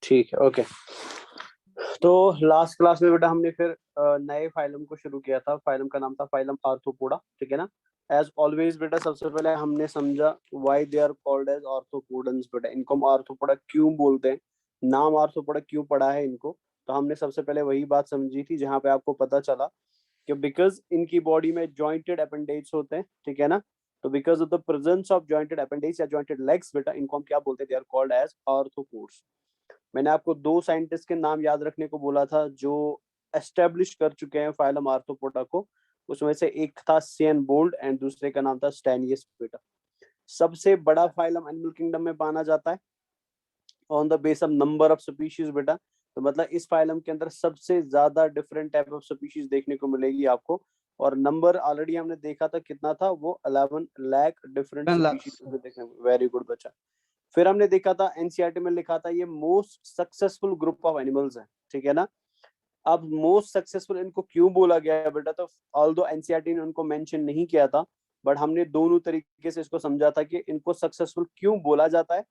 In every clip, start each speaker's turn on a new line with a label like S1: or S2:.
S1: ठीक है, ओके। तो लास्ट क्लास में बेटा हमने फिर नए फाइलम को शुरू किया था। फाइलम का नाम था फाइलम आर्थ्रोपोडा, ठीक है ना। एज ऑलवेज बेटा सबसे पहले हमने समझा why they are called as arthropodans. बेटा इनको हम आर्थ्रोपोडा क्यों बोलते हैं, नाम आर्थ्रोपोडा क्यों पड़ा है इनको। तो हमने सबसे पहले वही बात समझी थी जहाँ पे आपको पता चला कि बिकॉज इनकी बॉडी में जॉइंटेड अपेंडेज होते हैं, ठीक है ना। तो because of the presence of jointed appendage या जॉइंटेड लेग्स बेटा इनको हम क्या बोलते हैं, they are called as arthropods. मैंने आपको दो साइंटिस्ट के नाम याद रखने को बोला था जो एस्टेब्लिश कर चुके हैं फाइलम आर्थ्रोपोडा को। उसमें से एक था सियन बोल्ड एंड दूसरे का नाम था स्टैनियस बेटा। सबसे बड़ा फाइलम एनिमल किंगडम में माना जाता है on the base of number of species बेटा। तो मतलब इस फाइलम के अंदर सबसे ज्यादा डिफरेंट टाइप ऑफ स्पीशीज देखने को मिलेगी आपको। और नंबर ऑलरेडी हमने देखा था कितना था, वो 11 लाख डिफरेंट
S2: 10
S1: स्पीशीज
S2: lakhs।
S1: देखने को। वेरी गुड बच्चा। फिर हमने देखा था एनसीईआरटी में लिखा था ये most successful group of animals है, ठीक है ना। अब मोस्ट सक्सेसफुल इनको क्यों बोला गया है बेटा, तो ऑल्दो एनसीईआरटी ने उनको मेंशन नहीं किया था, बट हमने दोनों तरीके से इसको समझा था कि इनको सक्सेसफुल क्यों बोला जाता है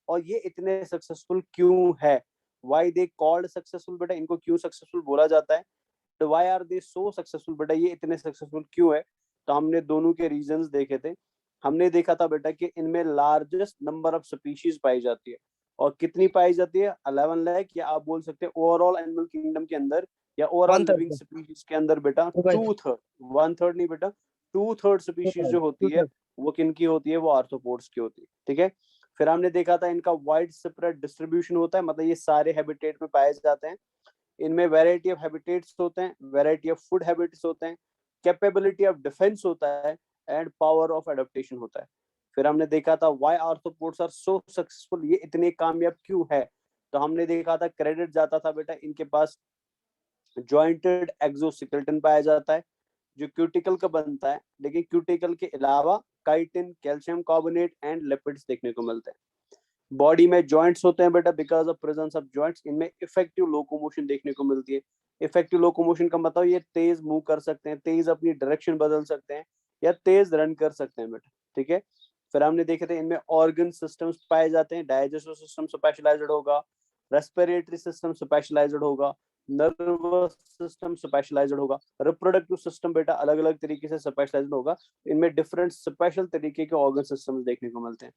S1: और ये इतने सक्सेसफुल क्यों है। व्हाई दे कॉल्ड सक्सेसफुल बेटा, इनको क्यों सक्सेसफुल बोला जाता है। तो why are they so successful बेटा, ये इतने सक्सेसफुल क्यों है। तो हमने दोनों के रीजंस देखे थे। हमने देखा था बेटा कि इनमें लार्जेस्ट नंबर ऑफ स्पीशीज पाई जाती है। और कितनी पाई जाती है, 11 लाख, या आप बोल सकते हैं ओवरऑल एनिमल किंगडम के अंदर या overall
S2: one
S1: living
S2: third
S1: species के अंदर बेटा
S2: टू बाई
S1: 2/3, 1/3 नहीं बेटा, 2/3 स्पीशीज जो
S2: टू
S1: होती है
S2: थर्ड
S1: वो किनकी होती है, वो आर्थ्रोपोड्स की होती है, ठीक है। फिर हमने देखा था इनका वाइड स्प्रेड डिस्ट्रीब्यूशन होता है, मतलब ये सारे हैबिटेट में पाए जाते हैं। इनमें वैरायटी ऑफ हैबिटेट्स होते हैं, वैरायटी ऑफ फूड हैबिट्स होते हैं, कैपेबिलिटी ऑफ डिफेंस होता है एंड पावर ऑफ एडेप्टेशन होता है। फिर हमने देखा था why arthropods are so successful, ये इतने कामयाब क्यों है। तो हमने देखा था क्रेडिट जाता था बेटा इनके पास जॉइंटेड एक्सोस्केलेटन पाया जाता है जो क्यूटिकल का बनता है, लेकिन क्यूटिकल के अलावा chitin, calcium carbonate and lipids देखने को मिलते हैं। बॉडी में जॉइंट्स होते हैं बेटा, because of presence of joints इनमें इफेक्टिव लोकोमोशन देखने को मिलती है। इफेक्टिव लोकोमोशन का मतलब ये तेज मूव कर सकते हैं, तेज अपनी डायरेक्शन बदल सकते हैं या तेज रन कर सकते हैं बेटा, ठीक है। फिर हमने देखे थे इनमें ऑर्गन सिस्टम्स पाए जाते हैं, डाइजेस्टिव सिस्टम स्पेशलाइज्ड होगा, रेस्पिरेटरी सिस्टम स्पेशलाइज्ड होगा, नर्वस सिस्टम स्पेशलाइज्ड होगा, रिप्रोडक्टिव सिस्टम बेटा अलग अलग तरीके से स्पेशलाइज्ड होगा। इनमें डिफरेंट स्पेशल तरीके के ऑर्गन सिस्टम्स देखने को मिलते हैं।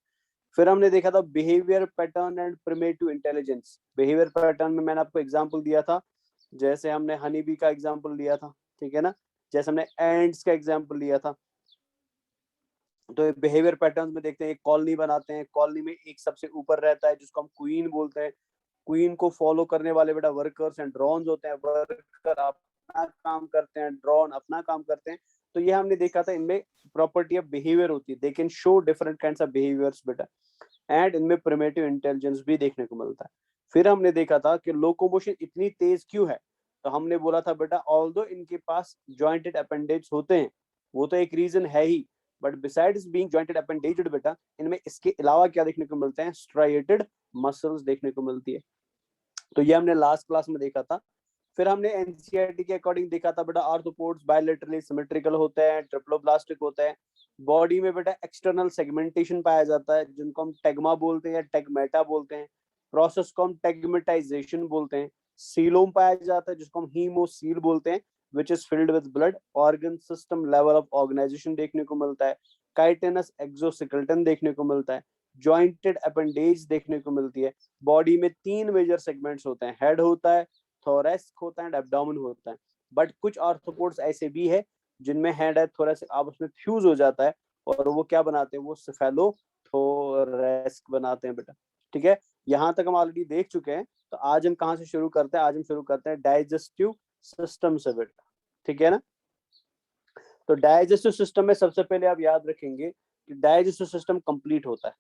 S1: फिर हमने देखा था behaviour pattern and primitive intelligence. Behaviour pattern में मैंने आपको एग्जांपल दिया था, जैसे हमने हनी बी का एग्जांपल लिया था, ठीक है ना, जैसे हमने एंड्स का एग्जांपल लिया था। तो बिहेवियर पैटर्न में देखते हैं, एक कॉलोनी बनाते हैं, कॉलोनी में एक सबसे ऊपर रहता है जिसको हम क्वीन बोलते हैं। क्वीन को फॉलो करने वाले बेटा वर्कर्स एंड ड्रोन्स होते हैं। वर्कर अपना काम करते हैं, ड्रोन अपना काम करते हैं। तो ये हमने देखा था इनमें प्रॉपर्टी ऑफ बिहेवियर होती है, they can show different kinds of behaviours बेटा। एंड इनमें प्रिमेटिव इंटेलिजेंस भी देखने को मिलता है। फिर हमने देखा था कि लोकोमोशन इतनी तेज क्यों है। तो हमने बोला था बेटा ऑल्दो इनके पास जॉइंटेड अपेंडेज होते हैं, वो तो एक रीजन है ही, but besides being jointed appendage बेटा इनमें इसके अलावा क्या देखने को मिलते हैं, स्ट्राइएटेड मसल्स देखने को मिलती है। तो ये हमने लास्ट क्लास में देखा था। फिर हमने एनसीईआरटी के अकॉर्डिंग देखा था बेटा आर्थ्रोपोड्स बायलैटरली सिमेट्रिकल होते हैं, ट्रिप्लोब्लास्टिक होते हैं। बॉडी में बेटा एक्सटर्नल सेगमेंटेशन पाया जाता है जिनको हम टेगमा बोलते हैं या टेगमेटा बोलते हैं। प्रोसेस को हम टेगमेटाइजेशन बोलते हैं। सीलोम पाया जाता है जिसको हम हीमोसील बोलते हैं, which is filled with blood. Organ system level of organisation देखने को मिलता है। काइटिनस एक्सोस्केलेटन देखने को मिलता है। जॉइंटेड अपेंडेज देखने को मिलती है। बॉडी में 3 मेजर सेगमेंट्स होते हैं, हेड होता है, थोरैसिक होता है एंड एब्डोमेन होता है। बट कुछ आर्थ्रोपोड्स ऐसे भी है जिनमें हेड है, थोरैसिक आपस में फ्यूज हो जाता है और वो क्या बनाते हैं, वो सेफेलोथोरैसिक बनाते हैं बेटा, ठीक है। यहाँ तक हम ऑलरेडी देख चुके हैं। तो आज हम कहाँ से शुरू करते हैं, आज हम शुरू करते हैं डाइजेस्टिव सिस्टम से बेटा, ठीक है ना। तो डाइजेस्टिव सिस्टम में सबसे पहले आप याद रखेंगे कि डाइजेस्टिव सिस्टम कंप्लीट होता है।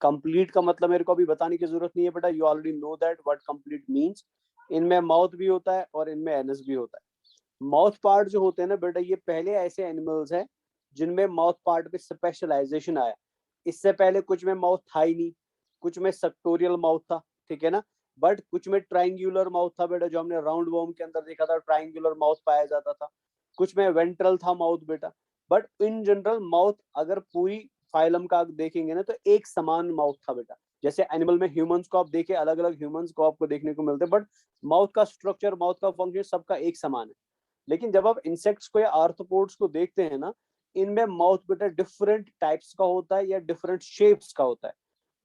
S1: कंप्लीट का मतलब मेरे को अभी बताने की जरूरत नहीं है बेटा, you already know that what complete means. इनमें माउथ भी होता है और इनमें एनस भी होता है। माउथ पार्ट जो होते हैं ना बेटा, ये पहले ऐसे एनिमल्स हैं जिनमें माउथ पार्ट पे स्पेशलाइजेशन आया। इससे पहले कुछ में माउथ था ही नहीं, कुछ में सेक्टोरियल माउथ था, ठीक है ना। बट कुछ में ट्राइंगुलर माउथ था बेटा, जो हमने राउंड वॉर्म के अंदर देखा था, ट्राइंगुलर माउथ पाया जाता था। कुछ में वेंट्रल था माउथ बेटा। बट इन जनरल माउथ अगर पूरी फाइलम का देखेंगे ना तो एक समान माउथ था बेटा। जैसे एनिमल में ह्यूमंस को आप देखे, अलग अलग ह्यूमंस को आपको देखने को मिलते हैं, बट माउथ का स्ट्रक्चर, माउथ का फंक्शन सबका एक समान है। लेकिन जब आप इंसेक्ट्स को या आर्थ्रोपोड्स को देखते हैं ना, इनमें माउथ बेटा डिफरेंट टाइप्स का होता है या डिफरेंट शेप्स का होता है।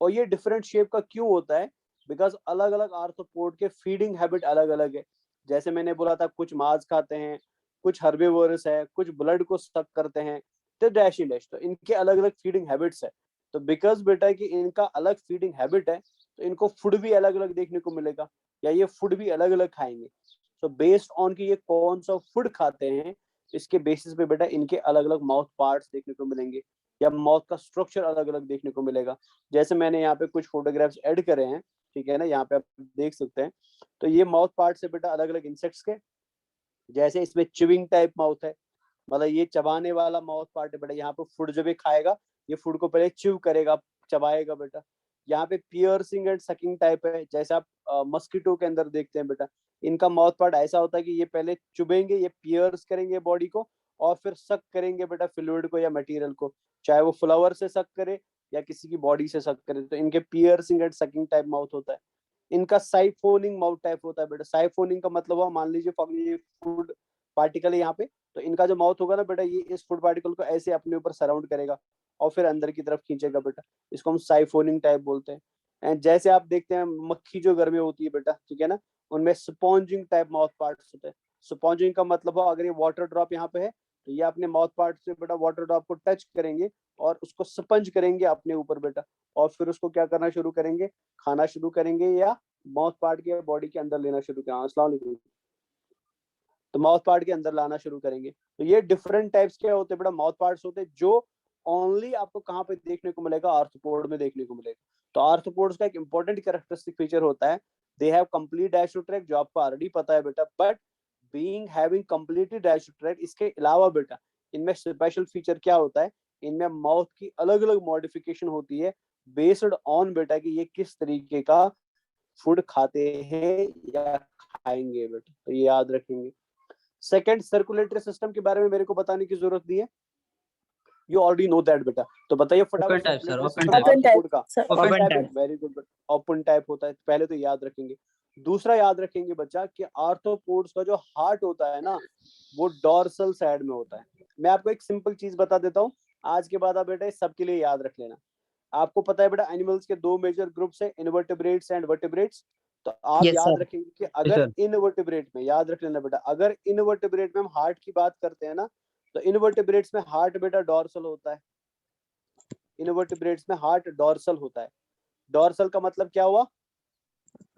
S1: और ये डिफरेंट शेप का क्यों होता है? बिकॉज अलग अलग आर्थ्रोपोड के फीडिंग हैबिट अलग अलग है। जैसे मैंने बोला था, कुछ मांस खाते हैं, कुछ हर्बीवोरस है, कुछ ब्लड को सक करते हैं, तो डैश एंड डैश, तो इनके अलग अलग फीडिंग हैबिट्स है। तो बिकॉज बेटा कि इनका अलग फीडिंग हैबिट है, तो इनको फूड भी अलग अलग देखने को मिलेगा, या ये फूड भी अलग अलग खाएंगे। तो बेस्ड ऑन कि ये कौन सा फूड खाते हैं, इसके बेसिस पे बेटा इनके अलग अलग माउथ पार्ट्स देखने को मिलेंगे, या माउथ का स्ट्रक्चर अलग अलग देखने को मिलेगा। जैसे मैंने यहाँ पे कुछ फोटोग्राफ्स ऐड करे हैं, ठीक है ना, यहाँ पे आप देख सकते हैं। तो ये माउथ पार्ट्स है बेटा अलग अलग इंसेक्ट्स के। जैसे इसमें चिविंग टाइप माउथ है, मतलब ये चबाने वाला माउथ पार्ट है बेटा। यहाँ पे फूड जब ये खाएगा, ये फूड को पहले चिव करेगा, चबाएगा बेटा। यहाँ पे पियर्सिंग एंड सकिंग टाइप है, जैसे आप मस्कीटो के अंदर देखते हैं बेटा। इनका माउथ पार्ट ऐसा होता है कि ये पहले चुभेंगे, ये पियर्स करेंगे बॉडी को, और फिर सक करेंगे बेटा फ्लूइड को या मटेरियल को, चाहे वो फ्लावर से सक करे या किसी की बॉडी से सक करे। तो इनके piercing and sucking type mouth होता है। इनका साइफोनिंग माउथ टाइप होता है बेटा। साइफोनिंग का मतलब हुआ, मान लीजिए फूड पार्टिकल है यहाँ पे, तो इनका जो माउथ होगा ना बेटा, ये इस फूड पार्टिकल को ऐसे अपने ऊपर सराउंड करेगा और फिर अंदर की तरफ खींचेगा बेटा। इसको हम साइफोनिंग टाइप बोलते हैं। एंड जैसे आप देखते हैं मक्खी जो घर में होती है बेटा, ठीक है ना, उनमें स्पॉन्जिंग टाइप माउथ पार्ट्स होते हैं। स्पॉन्जिंग का मतलब हो, अगर ये वाटर ड्रॉप यहाँ पे है, तो ये अपने माउथ पार्ट से बेटा वाटर ड्रॉप को टच करेंगे और उसको स्पंज करेंगे अपने ऊपर बेटा, और फिर उसको क्या करना शुरू करेंगे, खाना शुरू करेंगे, या माउथ पार्ट के बॉडी के अंदर लेना शुरू करेंगे। अस्सलाम वालेकुम। तो माउथ पार्ट के अंदर लाना शुरू करेंगे। तो ये डिफरेंट टाइप्स के होते हैं बेटा, माउथ पार्ट्स होते हैं, जो ओनली आपको कहाँ पे देखने को मिलेगा, आर्थ्रोपोड में देखने को मिलेगा। तो आर्थ्रोपोड्स का एक इंपॉर्टेंट कैरेक्टरिस्टिक फीचर होता है, they have complete diastro tract, जो आपको ऑलरेडी पता है बेटा। But being having completely diastro tract, इसके अलावा बेटा इनमें स्पेशल फीचर क्या होता है, इनमें माउथ की अलग अलग मॉडिफिकेशन होती है, बेस्ड ऑन बेटा कि ये किस तरीके का फूड खाते हैं या खाएंगे बेटा। तो ये याद रखेंगे। सेकंड, सर्कुलेटरी सिस्टम के बारे में मेरे को बताने की जरूरत नहीं है, यू ऑलरेडी नो दैट बेटा। तो बताइए
S2: ओपन
S1: फटाफट,
S2: type sir,
S1: circulatory
S2: open
S1: system
S2: type,
S1: arthropod का
S2: ओपन
S1: टाइप है,
S2: टाइप।
S1: वेरी गुड बेटा, ओपन टाइप होता है, पहले तो याद रखेंगे। दूसरा याद रखेंगे बच्चा कि आर्थ्रोपोड्स का जो हार्ट होता है ना, वो डॉर्सल साइड में होता है। मैं आपको एक सिंपल चीज बता देता हूँ, आज के बाद आप बेटा इस सबके लिए याद रख लेना। आपको पता है बेटा एनिमल्स के दो मेजर ग्रुप्स है, इनवर्टिब्रेट्स एंड वर्टिब्रेट्स। तो आप
S2: यस
S1: याद
S2: सर,
S1: रखेंगे कि
S2: यस
S1: अगर
S2: सर।
S1: इनवर्टिब्रेट में, याद रख लेना बेटा, अगर इनवर्टिब्रेट में हम हार्ट की बात करते हैं ना, तो इनवर्टिब्रेट्स में हार्ट बेटा डॉर्सल होता है। इनवर्टिब्रेट्स में हार्ट डॉर्सल होता है। डॉर्सल का मतलब क्या हुआ?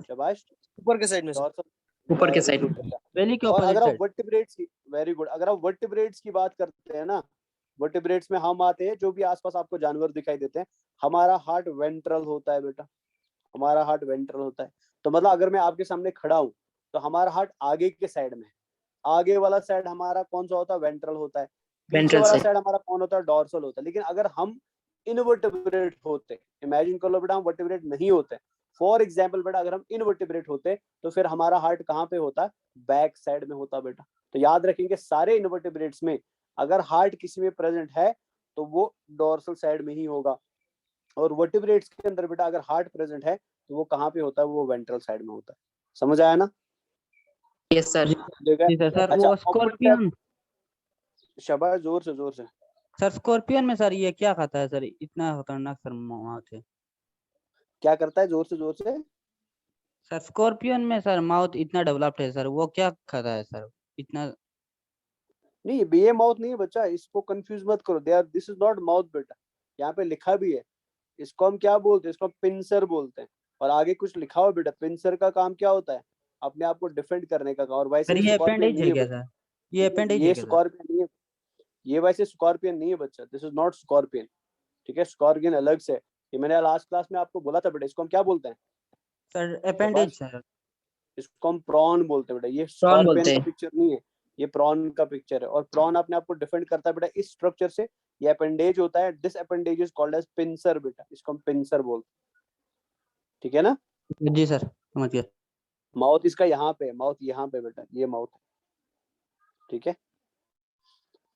S1: शाबाश,
S3: ऊपर के साइड में सर।
S1: डॉर्सल,
S2: ऊपर के
S1: वेरी
S2: साइड,
S1: गुड बेटा।
S2: बेली के
S1: और
S2: ऑपोजिट
S1: अगर आप
S2: साइड।
S1: वर्टिब्रेट्स की, वेरी गुड, अगर आप वर्टिब्रेट्स की बात करते हैं ना, वर्टिब्रेट्स में हम आते हैं जो भी आसपास आपको जानवर दिखाई देते हैं, हमारा हार्ट वेंट्रल होता है बेटा, हमारा हार्ट वेंट्रल होता है। तो मतलब अगर मैं आपके सामने खड़ा हूं, तो हमारा हार्ट आगे के साइड में है। आगे वाला साइड हमारा कौन सा होता है? वेंट्रल होता है। पीछे
S2: वेंट्रल
S1: वाला
S2: साइड।
S1: साइड हमारा कौन होता है? डॉर्सल होता है। लेकिन अगर हम इनवर्टिब्रेट होते, इमेजिन कर लो बेटा हम वर्टिब्रेट नहीं होते, फॉर एग्जाम्पल बेटा अगर हम इनवर्टिब्रेट होते, तो फिर हमारा हार्ट कहाँ पे होता? बैक साइड में होता बेटा। तो याद रखेंगे सारे इनवर्टिब्रेट्स में अगर हार्ट किसी में प्रेजेंट है, तो वो डॉर्सल साइड में ही होगा। और वर्टिब्रेट्स के अंदर बेटा अगर हार्ट प्रेजेंट है, तो वो कहाँ पे होता है? वो वेंट्रल साइड में होता है। समझ आया ना?
S2: यस सर,
S1: देखा?
S2: जी सर। सर
S1: अच्छा,
S2: वो
S1: ओपन टैप,
S2: स्कॉर्पियन,
S1: शाबाश, जोर से जोर से।
S2: सर स्कॉर्पियन में सर ये क्या खाता है सर, इतना खतरनाक सर माउथ है?
S1: क्या करता है? जोर से जोर से।
S2: सर स्कॉर्पियन में सर माउथ इतना डेवलप्ड है सर, वो क्या खाता है सर इतना?
S1: नहीं, ये माउथ नहीं है बच्चा, इसको कंफ्यूज मत करो। They are, this is not mouth बेटा, यहाँ पे लिखा भी है। इसको हम क्या बोलते हैं? इसको पिंसर बोलते हैं। और आगे कुछ लिखा हुआ बेटा, पिंसर का काम क्या होता है? अपने आप को डिफेंड करने का काम। और वैसे
S2: सर
S1: ये
S2: ये
S1: स्कॉर्पियन
S2: अपेंडिज
S1: नहीं
S2: है
S1: है
S2: क्या
S1: बेटा,
S2: सर? ये अपेंडिज है
S1: ये
S2: क्या सर?
S1: स्कॉर्पियन नहीं है, ये वैसे स्कॉर्पियन नहीं है बच्चा, दिस इज नॉट स्कॉर्पियन। ठीक है, स्कॉर्पियन अलग से। ये मैंने लास्ट क्लास में आपको बोला था बेटा, इसको हम क्या बोलते हैं?
S2: सर अपेंडिज
S1: शाबाश,
S2: सर।
S1: इसको हम प्रॉन बोलते हैं बेटा। ये
S2: प्रॉन
S1: स्कॉर्पियन
S2: बोलते
S1: का
S2: हैं।
S1: पिक्चर नहीं है, ये प्रॉन का पिक्चर है। और प्रॉन अपने आप को डिफेंड करता है बेटा इस स्ट्रक्चर से। ये अपेंडेज होता है, this appendage is called as pincer बेटा, इसको हम पिंसर बोलते हैं। ठीक है ना?
S2: जी सर, समझ गया।
S1: माउथ इसका यहाँ पे, माउथ यहाँ पे बेटा, ये माउथ है। ठीक है,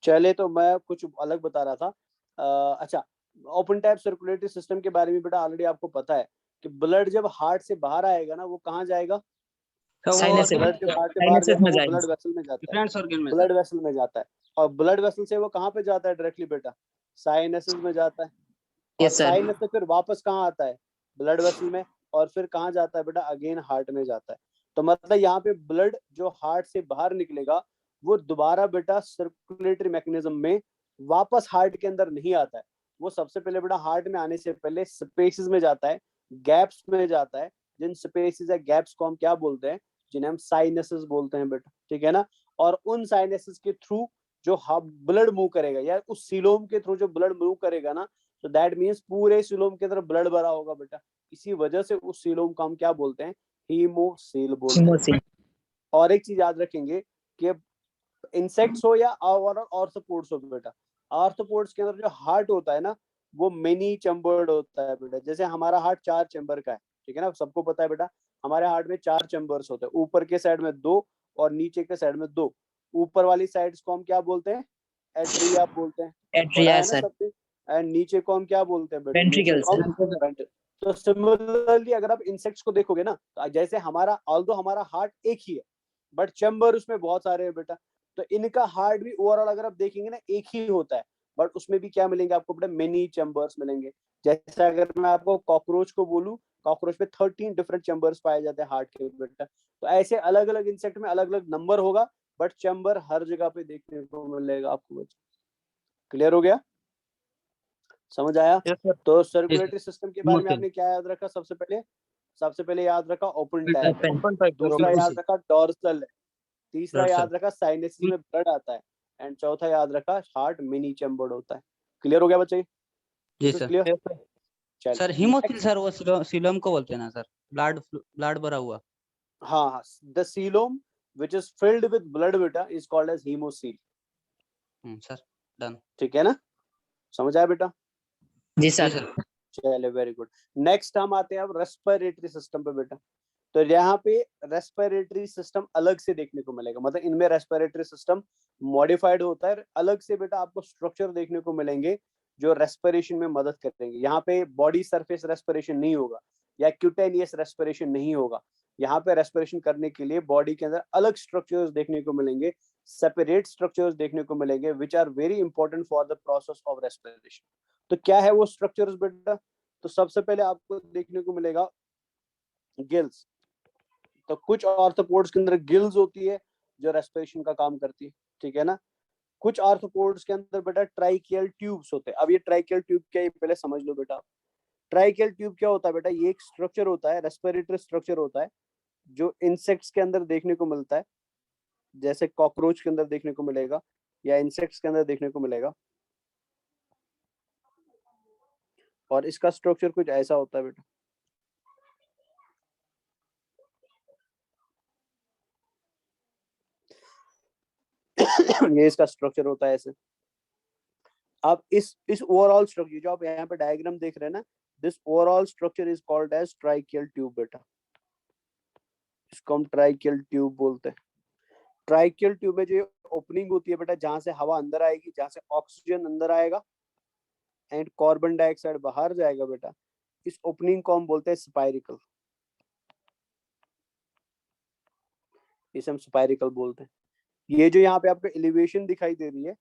S1: चले तो मैं कुछ अलग बता रहा था। अच्छा, ओपन टाइप सर्कुलेटरी सिस्टम के बारे में बेटा ऑलरेडी आपको पता है कि ब्लड जब हार्ट से बाहर आएगा ना, वो कहाँ जाएगा?
S2: तो वो
S3: Sinuses
S1: ब्लड जब हार्ट से बाहर
S3: sinuses
S1: जाएगा
S3: में
S1: वो
S3: जाएगा
S1: ब्लड वेसल में जाता है,
S2: डिफरेंट ऑर्गन में
S1: ब्लड
S2: सर।
S1: वेसल में जाता है। और ब्लड वेसल से वो कहाँ पे जाता है डायरेक्टली बेटा? साइनसेस में जाता है। और
S3: यस सर
S1: साइनस से फिर वापस कहाँ आता है? ब्लड वेसल में। और फिर कहाँ जाता है बेटा? अगेन हार्ट में जाता है। तो मतलब यहाँ पे ब्लड जो हार्ट से बाहर निकलेगा वो दोबारा बेटा सर्कुलेटरी मैकेनिज्म में वापस हार्ट के अंदर नहीं आता है। वो सबसे पहले बेटा हार्ट में आने से पहले स्पेसेस में जाता है, गैप्स में जाता है। जिन स्पेसेस या गैप्स को हम क्या बोलते हैं? जिन्हें हम साइनसेस बोलते हैं बेटा, ठीक है ना। और उन साइनसेस के थ्रू जो ब्लड मूव करेगा, या उस सीलोम के थ्रू जो ब्लड मूव करेगा ना, तो दैट मीन्स पूरे सीलोम के तरफ ब्लड भरा होगा बेटा। इसी वजह से उस सीलोम को हम क्या बोलते हैं? हीमोसील बोलते हैं।
S3: hemosin
S1: और एक चीज याद रखेंगे कि इंसेक्ट्स हो या आर्थ्रोपोड्स हो बेटा, आर्थ्रोपोड्स के अंदर जो हार्ट होता है ना, वो मेनी चैम्बर्ड होता है बेटा। जैसे हमारा हार्ट 4 चैम्बर का है, ठीक है ना, सबको पता है बेटा। हमारे हार्ट में 4 चैम्बर्स होते हैं, ऊपर के साइड में 2 और नीचे के साइड में 2। ऊपर वाली साइड्स को हम क्या बोलते हैं? एट्रिया बोलते हैं, पढ़ा
S3: atria
S1: है ना
S3: सर
S1: सबने। एंड नीचे को हम क्या बोलते हैं बेटा? नीचे
S3: ventricles
S1: को हम वेंट्रल। तो सिमिलरली अगर आप इंसेक्ट्स को देखोगे ना, तो जैसे हमारा ऑल्दो हमारा हार्ट एक ही है, बट चैम्बर उसमें बहुत सारे हैं बेटा। तो इनका हार्ट भी ओवरऑल अगर आप देखेंगे ना एक ही होता है, बट उसमें भी क्या मिलेंगे आपको बेटा? मेनी चैम्बर्स मिलेंगे। जैसे अगर मैं आपको कॉकरोच को बोलूं, कॉकरोच में 13 डिफरेंट चैम्बर्स पाए जाते हैं हार्ट के बेटा। तो ऐसे अलग अलग इंसेक्ट में अलग अलग नंबर होगा, बट चैम्बर हर जगह पे देखने को मिलेगा आपको बच्चा। क्लियर हो गया? समझ आया?
S2: Yes sir.
S1: तो
S2: जी सर।
S1: सर्कुलेटरी सिस्टम के बारे में
S2: Hemosil।
S1: आपने क्या याद रखा? सबसे पहले याद रखा ओपन टाइप है।
S3: open
S2: ओपन टाइप सर,
S1: दूसरा
S2: ओपन।
S1: याद रखा डॉर्सल है। तीसरा
S3: blood cell
S1: याद रखा साइनसेस में ब्लड आता है। एंड चौथा याद रखा हार्ट मिनी चैम्बर्ड होता है। क्लियर हो गया बच्चे?
S2: जी
S1: this is
S2: sir.
S1: Clear?
S2: Yes sir.
S1: चल
S2: सर हीमोसिल
S1: नेक्स्ट।
S2: सर वो सीलम को बोलते हैं ना सर, ब्लड भरा हुआ।
S1: हाँ हाँ, the coelom which is filled with blood बेटा is called as haemocoel.
S2: Sir done.
S1: ठीक है ना? समझ आया बेटा?
S3: जी
S2: जी
S3: सर
S2: सर।
S1: चले वेरी गुड। नेक्स्ट हम आते हैं अब रेस्पिरेटरी सिस्टम पे बेटा। तो यहाँ पे रेस्पिरेटरी सिस्टम अलग से देखने को मिलेगा, मतलब इनमें रेस्पिरेटरी सिस्टम मॉडिफाइड होता है अलग से बेटा। आपको स्ट्रक्चर देखने को मिलेंगे जो रेस्पिरेशन में मदद करेंगे। यहाँ पे बॉडी सरफेस रेस्पिरेशन नहीं होगा या क्यूटेनियस रेस्पिरेशन नहीं होगा। यहाँ पे रेस्पिरेशन करने के लिए बॉडी के अंदर अलग स्ट्रक्चर्स देखने को मिलेंगे, सेपरेट स्ट्रक्चर्स देखने को मिलेंगे which are very important for the process of respiration. तो क्या है वो स्ट्रक्चर्स बेटा? तो सबसे पहले आपको देखने को मिलेगा गिल्स। तो कुछ आर्थ्रोपोड्स के अंदर गिल्स होती है जो रेस्पिरेशन का काम करती है, ठीक है ना। कुछ आर्थ्रोपोड्स के अंदर बेटा ट्राइकियल ट्यूब्स होते हैं। अब ये ट्राइकियल ट्यूब क्या है पहले समझ लो बेटा। ट्राइकियल ट्यूब क्या होता है बेटा? ये एक स्ट्रक्चर होता है, रेस्पिरेटरी स्ट्रक्चर होता है जो इंसेक्ट्स के अंदर देखने को मिलता है, जैसे कॉकरोच के अंदर देखने को मिलेगा या इंसेक्ट्स के अंदर देखने को मिलेगा। और इसका स्ट्रक्चर कुछ ऐसा होता है बेटा। ये इसका स्ट्रक्चर होता है ऐसे। अब इस ओवरऑल स्ट्रक्चर जो आप यहाँ पे डायग्राम देख रहे हैं ना, this overall structure is called as tracheal tube बेटा। इसको हम ट्राइकियल ट्यूब बोलते हैं। ट्राइकियल ट्यूब में जो ओपनिंग होती है बेटा, जहां से हवा अंदर आएगी, जहां से ऑक्सीजन अंदर आएगा एंड कार्बन डाइऑक्साइड बाहर जाएगा बेटा, इस ओपनिंग को हम बोलते हैं स्पाइरिकल। इसे हम स्पाइरिकल बोलते हैं। ये जो यहाँ पे आपको एलिवेशन दिखाई दे रही है,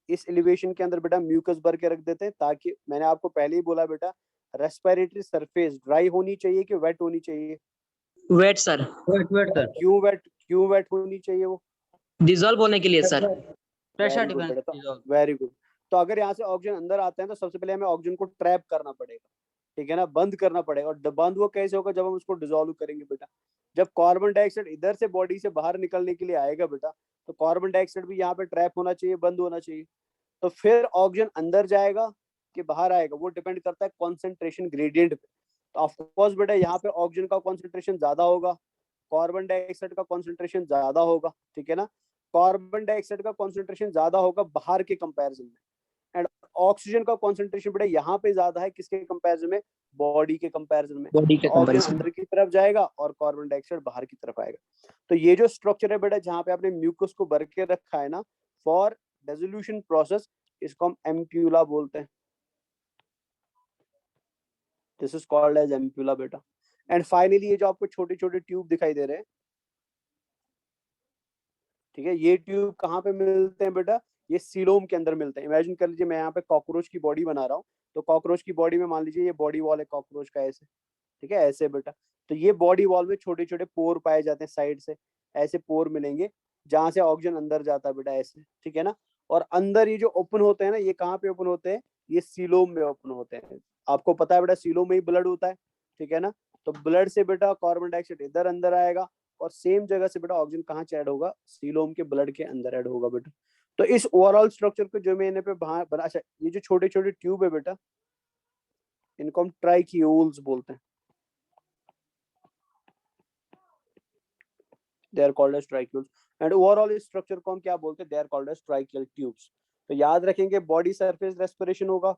S1: इस एलिवेशन के अंदर बेटा म्यूकस भर के रख देते हैं, ताकि मैंने आपको पहले ही बोला बेटा रेस्पिरेटरी सरफेस ड्राई होनी चाहिए कि वेट होनी चाहिए?
S3: Wet sir
S2: wet sir.
S1: क्यों वेट होनी चाहिए वो?
S3: डिजोल्व होने के लिए सर
S2: प्रेशर
S1: वेरी गुड बेटा। तो
S2: डिफरेंस।
S1: Very good. तो अगर यहाँ से ऑक्सीजन अंदर आते हैं तो सबसे पहले हमें ऑक्सीजन को ट्रैप करना पड़ेगा, ठीक है ना, बंद करना पड़ेगा। और बंद वो कैसे होगा? जब हम उसको डिजोल्व करेंगे बेटा। जब कार्बन डाइऑक्साइड इधर से बॉडी से बाहर निकलने के लिए आएगा बेटा, तो कार्बन डाइऑक्साइड भी यहाँ पे ट्रैप होना चाहिए, बंद होना चाहिए। तो फिर ऑक्सीजन अंदर जाएगा कि बाहर आएगा, वो डिपेंड करता है कॉन्सेंट्रेशन ग्रेडियंट पे। तो ऑफकोर्स बेटा यहाँ पे ऑक्सीजन का कॉन्सेंट्रेशन ज्यादा होगा, कार्बन डाइऑक्साइड का कॉन्सेंट्रेशन ज्यादा होगा, ठीक है ना। कार्बन डाइऑक्साइड का कॉन्सेंट्रेशन ज्यादा होगा बाहर के कंपैरिजन में, एंड ऑक्सीजन का कॉन्सेंट्रेशन बेटा यहाँ पे ज्यादा है किसके कंपैरिजन में? बॉडी के कंपैरिजन में।
S3: बॉडी के
S1: तो ऑक्सीजन
S3: कंपैरिजन
S1: अंदर की तरफ जाएगा और कार्बन डाइऑक्साइड बाहर की तरफ आएगा। तो ये जो स्ट्रक्चर है बेटा, जहाँ पे आपने म्यूकस को भर के रखा है ना फॉर डेसोल्यूशन प्रोसेस, इसको हम एम्प्यूला बोलते हैं। This is called as ampulla बेटा। एंड फाइनली ये जो आपको छोटे छोटे ट्यूब दिखाई दे रहे हैं, ठीक है, ये ट्यूब कहाँ पे मिलते हैं बेटा? ये सीलोम के अंदर मिलते हैं। इमेजिन कर लीजिए मैं यहाँ पे कॉकरोच की बॉडी बना रहा हूँ, तो कॉकरोच की बॉडी में मान लीजिए ये बॉडी वॉल है कॉकरोच का, ऐसे, ठीक है, ऐसे बेटा। तो ये बॉडी वॉल में छोटे छोटे पोर पाए जाते हैं, साइड से ऐसे पोर मिलेंगे जहां से ऑक्सीजन अंदर जाता है बेटा, ऐसे, ठीक है ना। और अंदर ये जो ओपन होते हैं ना, ये कहाँ पे ओपन होते हैं? ये सीलोम में ओपन होते हैं। आपको पता है बेटा सीलोम में ही ब्लड होता है, ठीक है ना। तो ब्लड से बेटा कार्बन डाइऑक्साइड इधर अंदर आएगा, और सेम जगह से बेटा ऑक्सीजन कहाँ से ऐड होगा? सीलोम के ब्लड के अंदर ऐड होगा बेटा। तो इस ओवरऑल स्ट्रक्चर को जो मैंने पे बना, अच्छा, ये जो छोटे छोटे ट्यूब है बेटा, इनको हम ट्राइक्यूल्स बोलते हैं। they are called as trichules, and overall इस स्ट्रक्चर को हम क्या बोलते हैं? they are called as tracheal tubes। तो याद रखेंगे, बॉडी सरफेस रेस्पिरेशन होगा,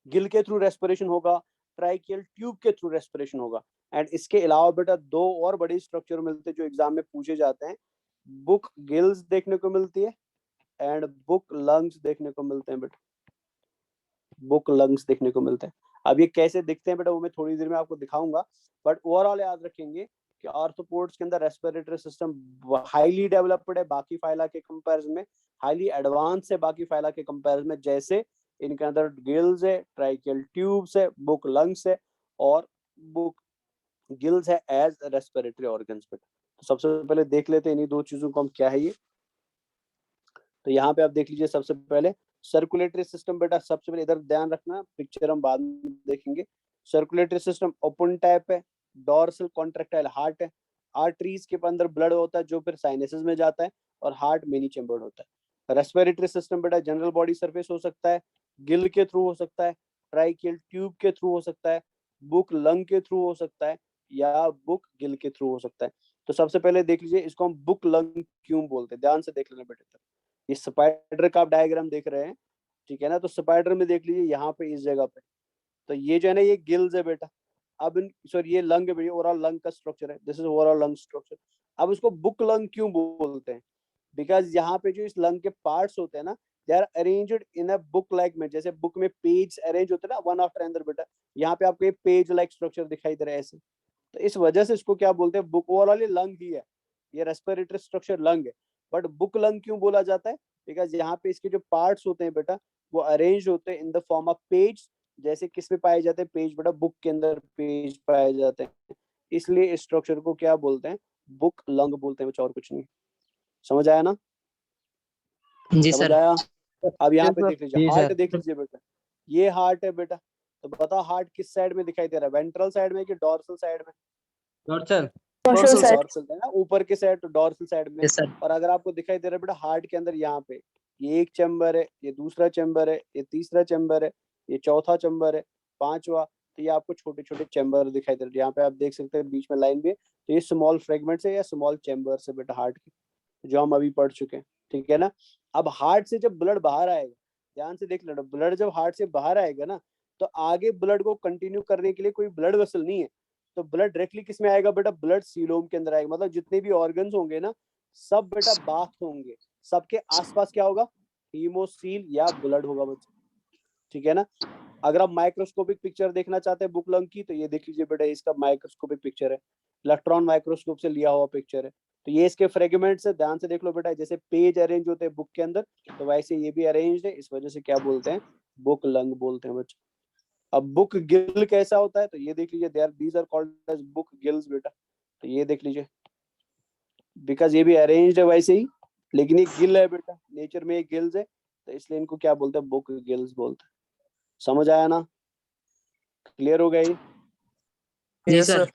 S1: गिल के थ्रू रेस्पिरेशन होगा, ट्राइकियल ट्यूब के थ्रू रेस्पिरेशन होगा। एंड इसके अलावा बेटा दो और बड़े स्ट्रक्चर मिलते हैं जो एग्जाम में पूछे जाते हैं। बुक गिल्स देखने को मिलती है, एंड बुक लंग्स देखने को मिलते हैं बेटा, बुक लंग्स देखने को मिलते हैं। अब ये कैसे दिखते हैं बेटा, वो मैं थोड़ी देर में आपको दिखाऊंगा, बट ओवरऑल याद रखेंगे कि आर्थ्रोपोड्स के अंदर रेस्पिरेटरी सिस्टम हाईली डेवलप्ड है बाकी फाइला के कंपैरिजन में, हाईली एडवांस है बाकी फाइला के कंपैरिजन में। जैसे इनके अंदर गिल्स है, ट्राइकियल ट्यूब्स है, बुक लंग्स है, और बुक गिल्स है एज रेस्पिरेटरी ऑर्गन्स बेटा। तो सबसे पहले देख लेते हैं इन्हीं दो चीजों को हम, क्या है ये। तो यहाँ पे आप देख लीजिए, सबसे पहले सर्कुलेटरी सिस्टम बेटा, सबसे पहले इधर ध्यान रखना, पिक्चर हम बाद में देखेंगे। सर्कुलेटरी सिस्टम ओपन टाइप है, डोर्सल कॉन्ट्रैक्टाइल हार्ट है, आर्टरीज के अंदर ब्लड होता है जो फिर साइनसेस में जाता है, और हार्ट मेनी चेम्बर्ड होता है। रेस्पिरेटरी सिस्टम बेटा जनरल बॉडी सरफेस हो सकता है, गिल के थ्रू हो सकता है, ट्राइकियल ट्यूब के थ्रू हो सकता है, बुक लंग के थ्रू हो सकता है, या बुक गिल के थ्रू हो सकता है। तो सबसे पहले देख लीजिए, इसको हम बुक लंग क्यों बोलते हैं, ध्यान से देख लेना बेटे। ये स्पाइडर का आप डायग्राम देख रहे हैं, ठीक है ना। तो स्पाइडर में देख लीजिए यहाँ पे इस जगह पे, तो ये जो है ना, ये गिल्स है बेटा। अब सॉरी, ये लंग है, ओवरऑल लंग का स्ट्रक्चर है, this is overall lung structure. अब इसको बुक लंग क्यों बोलते हैं? बिकॉज यहाँ पे जो इस लंग के पार्ट्स होते हैं ना, they are arranged in a book like में, जैसे बुक में पेज अरेंज होते हैं ना वन आफ्टर अनदर बेटा, यहाँ पे आपको एक पेज लाइक स्ट्रक्चर दिखाई दे रहा है ऐसे। तो इस वजह से इसको क्या बोलते हैं? बुक, ओवरऑल ये लंग ही है, ये रेस्पिरेटरी स्ट्रक्चर लंग है, बट बुक लंग क्यों बोला जाता है? बिकॉज यहाँ पे इसके जो पार्ट्स होते हैं बेटा, वो अरेंज होते हैं in the form of page. जैसे किस में पाए जाते हैं पेज बेटा? बुक के अंदर पेज पाए जाते हैं, इसलिए इस स्ट्रक्चर को क्या बोलते हैं? बुक लंग बोलते हैं बच्चा, और कुछ नहीं। समझ आया ना?
S3: जी
S1: समझ
S3: सर।
S1: आया? अब यहाँ पे
S2: सर,
S1: देख लीजिए,
S2: जी
S1: हार्ट
S2: सर।
S1: देख लीजिए बेटा, ये हार्ट है बेटा। तो बताओ हार्ट किस साइड में दिखाई दे रहा है? वेंट्रल साइड में कि डॉर्सल साइड में?
S2: डॉर्सल।
S3: Dorsal side.
S1: डॉर्सल है ना, ऊपर के साइड, तो डॉर्सल साइड में।
S3: Yes sir.
S1: और अगर आपको दिखाई दे रहा है बेटा हार्ट के अंदर, यहाँ पे ये एक चैम्बर है, ये दूसरा चैम्बर है, ये तीसरा चैम्बर है, ये चौथा चैम्बर है, पांचवा। तो ये आपको छोटे छोटे चैम्बर दिखाई दे रहे हैं, यहाँ पे आप देख सकते हैं बीच में लाइन भी है। तो ये स्मॉल फ्रेगमेंट्स है या स्मॉल चैम्बर्स है बेटा हार्ट के, जो हम अभी पढ़ चुके हैं, ठीक है ना। अब हार्ट से जब ब्लड बाहर आएगा, ध्यान से देख लेना, ब्लड जब हार्ट से बाहर आएगा ना, तो आगे ब्लड को कंटिन्यू करने के लिए कोई ब्लड वेसल नहीं है। तो ब्लड डायरेक्टली किस में आएगा बेटा? ब्लड सीलोम के अंदर आएगा। मतलब जितने भी ऑर्गन्स होंगे ना, सब बेटा बाथ होंगे, सबके आसपास क्या होगा? हीमोसील या ब्लड होगा बच्चा, ठीक है ना। अगर आप माइक्रोस्कोपिक पिक्चर देखना चाहते हैं बुक लंग की, तो ये देख लीजिए बेटा, इसका माइक्रोस्कोपिक पिक्चर है, इलेक्ट्रॉन माइक्रोस्कोप से लिया हुआ पिक्चर है। तो ये इसके फ्रेगमेंट्स है, ध्यान से देख लो बेटा, जैसे पेज अरेंज होते हैं बुक के अंदर, तो वैसे ये भी अरेंज्ड है, इस वजह से क्या बोलते हैं? बुक लंग बोलते हैं बच्चा। अब बुक गिल कैसा होता है? तो ये देख लीजिए, these are called as book gills बेटा। तो ये देख लीजिए, बिकॉज ये भी अरेंज्ड है वैसे ही, लेकिन ये गिल है बेटा, नेचर में ये गिल्स है, तो इसलिए इनको क्या बोलते हैं? बुक गिल्स बोलते हैं। समझ आया ना? क्लियर हो गया ये?
S3: जी सर।